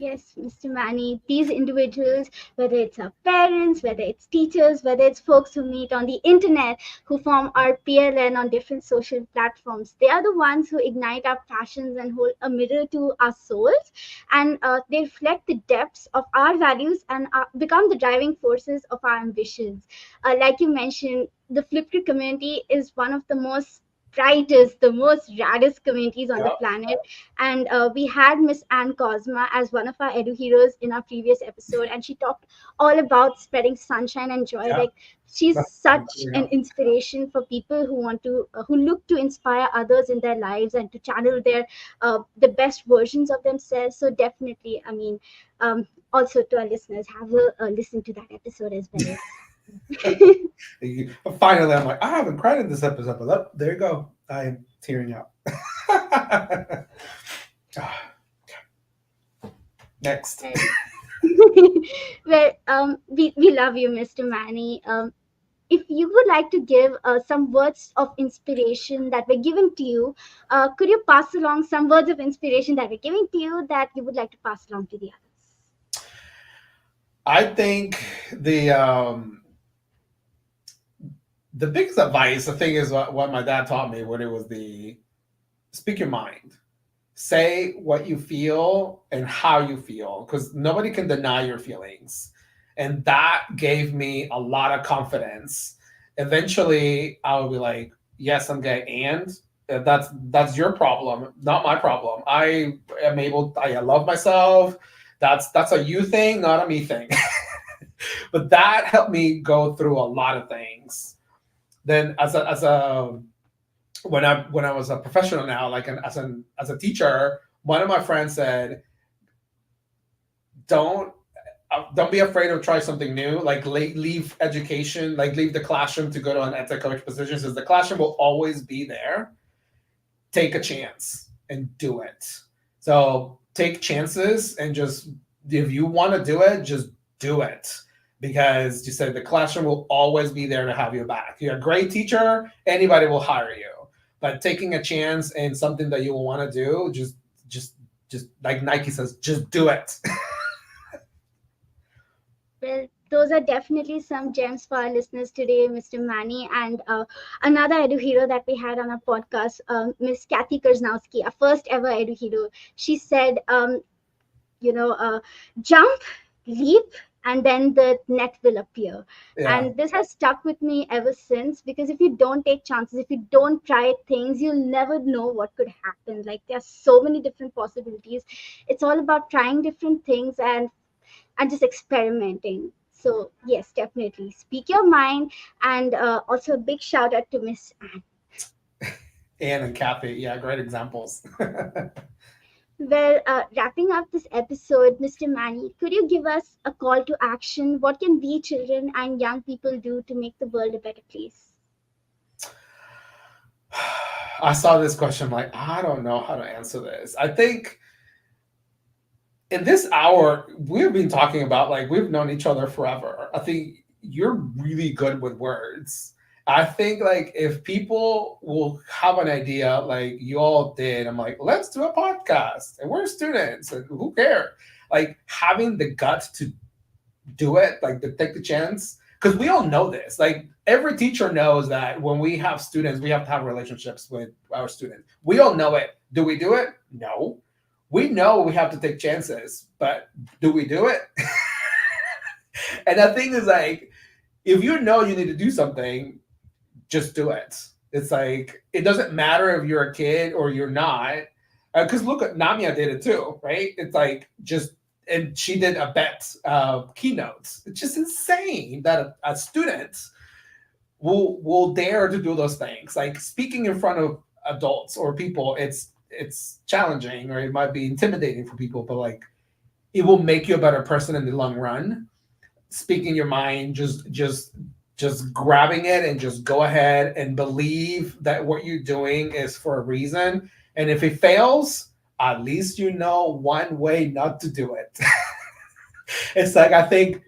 Yes, Mr. Manny, these individuals, whether it's our parents, whether it's teachers, whether it's folks who meet on the internet, who form our PLN on different social platforms, they are the ones who ignite our passions and hold a mirror to our souls. And they reflect the depths of our values and become the driving forces of our ambitions. Like you mentioned, the Flipgrid community is one of the most brightest, the most raddest communities on the yeah, planet. And we had Miss Anne Cosma as one of our edu heroes in our previous episode, and she talked all about spreading sunshine and joy. yeah. Like she's That's, such yeah. an inspiration for people who want to, who look to inspire others in their lives and to channel their the best versions of themselves. So definitely, I mean, also to our listeners, have a listen to that episode as well. Finally, I'm like, I haven't cried in this episode, but there you go. I am tearing up. Next. Well, we love you, Mr. Manny. If you would like to give some words of inspiration that were given to you, could you pass along some words of inspiration that were given to you that you would like to pass along to the others? I think the biggest advice, the thing is what my dad taught me when it was speak your mind. Say what you feel and how you feel, because nobody can deny your feelings. And that gave me a lot of confidence. Eventually, I would be like, yes, I'm gay. And that's your problem, not my problem. I love myself. That's a you thing, not a me thing. But that helped me go through a lot of things. Then when I was a professional now, like as a teacher, one of my friends said, don't be afraid to try something new. Like leave education, like leave the classroom to go to an ed coach position. Says the classroom will always be there. Take a chance and do it. So take chances, and just, if you want to do it, just do it. Because you said the classroom will always be there to have you back. You're a great teacher, anybody will hire you. But taking a chance in something that you will want to do, just like Nike says, just do it. Well, those are definitely some gems for our listeners today, Mr. Manny. And another edu hero that we had on our podcast, Miss Kathy Krasnowski, our first ever edu hero. She said, jump, leap, and then the net will appear. Yeah. And this has stuck with me ever since, because if you don't take chances, if you don't try things, you'll never know what could happen. Like, there's so many different possibilities. It's all about trying different things and just experimenting. So yes, definitely speak your mind. And also a big shout out to Miss Anne. Anne and Kathy, yeah, great examples. Well, wrapping up this episode, Mr. Manny, could you give us a call to action? What can we children and young people do to make the world a better place? I saw this question, I'm like, I don't know how to answer this. I think in this hour, we've been talking about, like, we've known each other forever. I think you're really good with words. I think, like, if people will have an idea like you all did, I'm like, let's do a podcast and we're students and who cares? Like, having the guts to do it, like to take the chance. Because we all know this. Like, every teacher knows that when we have students, we have to have relationships with our students. We all know it. Do we do it? No. We know we have to take chances, but do we do it? And the thing is, like, if you know you need to do something, just do it. It's like, it doesn't matter if you're a kid or you're not. Because look, at Namia did it too, right? It's like, just, and she did a bet keynotes. It's just insane that a student will dare to do those things. Like, speaking in front of adults or people, it's challenging, or it might be intimidating for people, but like, it will make you a better person in the long run. Speaking your mind, just grabbing it and just go ahead and believe that what you're doing is for a reason. And if it fails, at least you know one way not to do it. It's like, I think,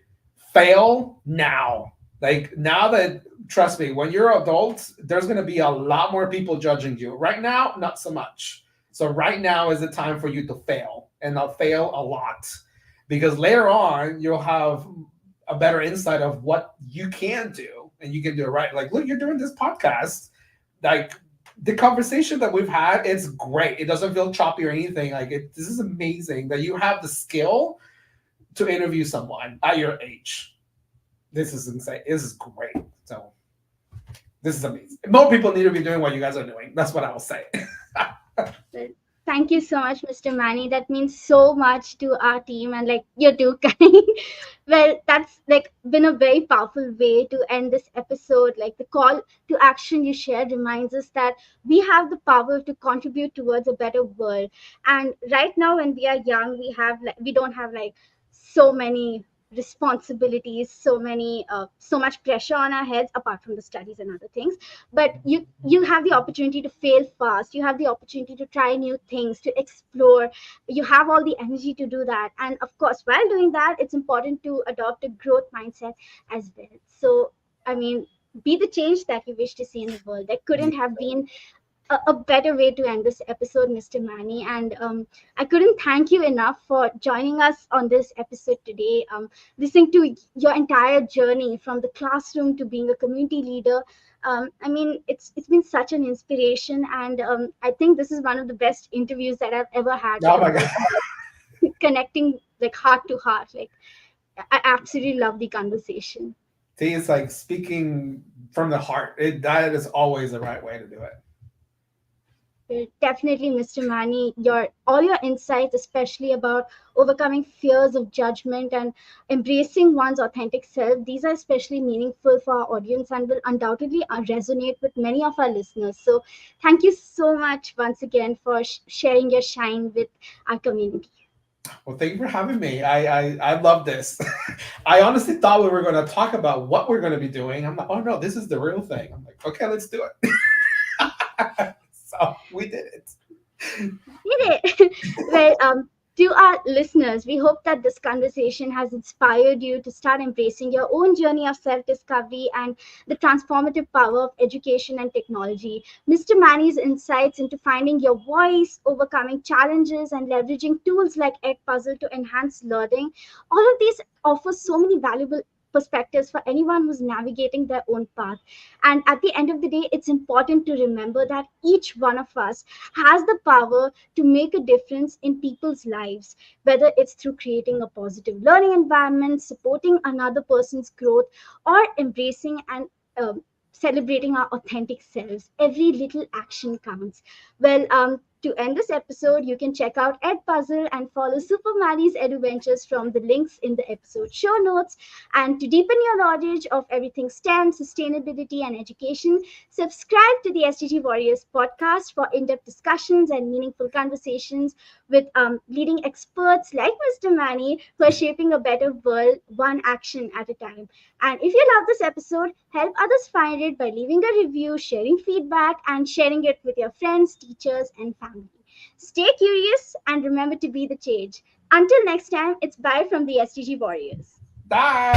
fail now. Like, now that, trust me, when you're adults, there's going to be a lot more people judging you. Right now, not so much. So right now is the time for you to fail, and I'll fail a lot, because later on you'll have a better insight of what you can do, and you can do it right. Like, look, you're doing this podcast. Like, the conversation that we've had, it's great. It doesn't feel choppy or anything. Like, this is amazing that you have the skill to interview someone at your age. This is insane. This is great. So this is amazing. More people need to be doing what you guys are doing. That's what I will say. Thank you so much, Mr. Manny. That means so much to our team, and like, you're too kind. Well, that's like been a very powerful way to end this episode. Like, the call to action you shared reminds us that we have the power to contribute towards a better world. And right now, when we are young, we don't have like so many responsibilities, so much pressure on our heads, apart from the studies and other things. But you have the opportunity to fail fast, you have the opportunity to try new things, to explore. You have all the energy to do that, and of course, while doing that, it's important to adopt a growth mindset as well. So, I mean, be the change that you wish to see in the world. There couldn't have been a better way to end this episode, Mr. Manny. And I couldn't thank you enough for joining us on this episode today. Listening to your entire journey from the classroom to being a community leader. I mean, it's been such an inspiration, and I think this is one of the best interviews that I've ever had. Oh my God. Connecting like heart to heart. Like, I absolutely love the conversation. See, it's like speaking from the heart. That is always the right way to do it. Definitely, Mr. Manny, all your insights, especially about overcoming fears of judgment and embracing one's authentic self, these are especially meaningful for our audience and will undoubtedly resonate with many of our listeners. So thank you so much once again for sharing your shine with our community. Well, thank you for having me. I love this. I honestly thought we were going to talk about what we're going to be doing. I'm like, oh no, this is the real thing. I'm like, okay, let's do it. So we did it. Did it. Well, to our listeners, we hope that this conversation has inspired you to start embracing your own journey of self-discovery and the transformative power of education and technology. Mr. Manny's insights into finding your voice, overcoming challenges, and leveraging tools like Edpuzzle to enhance learning, all of these offer so many valuable perspectives for anyone who's navigating their own path. And at the end of the day, it's important to remember that each one of us has the power to make a difference in people's lives, whether it's through creating a positive learning environment, supporting another person's growth, or embracing and celebrating our authentic selves. Every little action counts. Well, to end this episode, you can check out Edpuzzle and follow Super Maddie's EduVentures from the links in the episode show notes. And to deepen your knowledge of everything STEM, sustainability, and education, subscribe to the SDG Warriors podcast for in-depth discussions and meaningful conversations with leading experts like Mr. Manny, who are shaping a better world one action at a time. And if you love this episode, help others find it by leaving a review, sharing feedback, and sharing it with your friends, teachers, and family. Stay curious and remember to be the change. Until next time, it's bye from the SDG Warriors. Bye.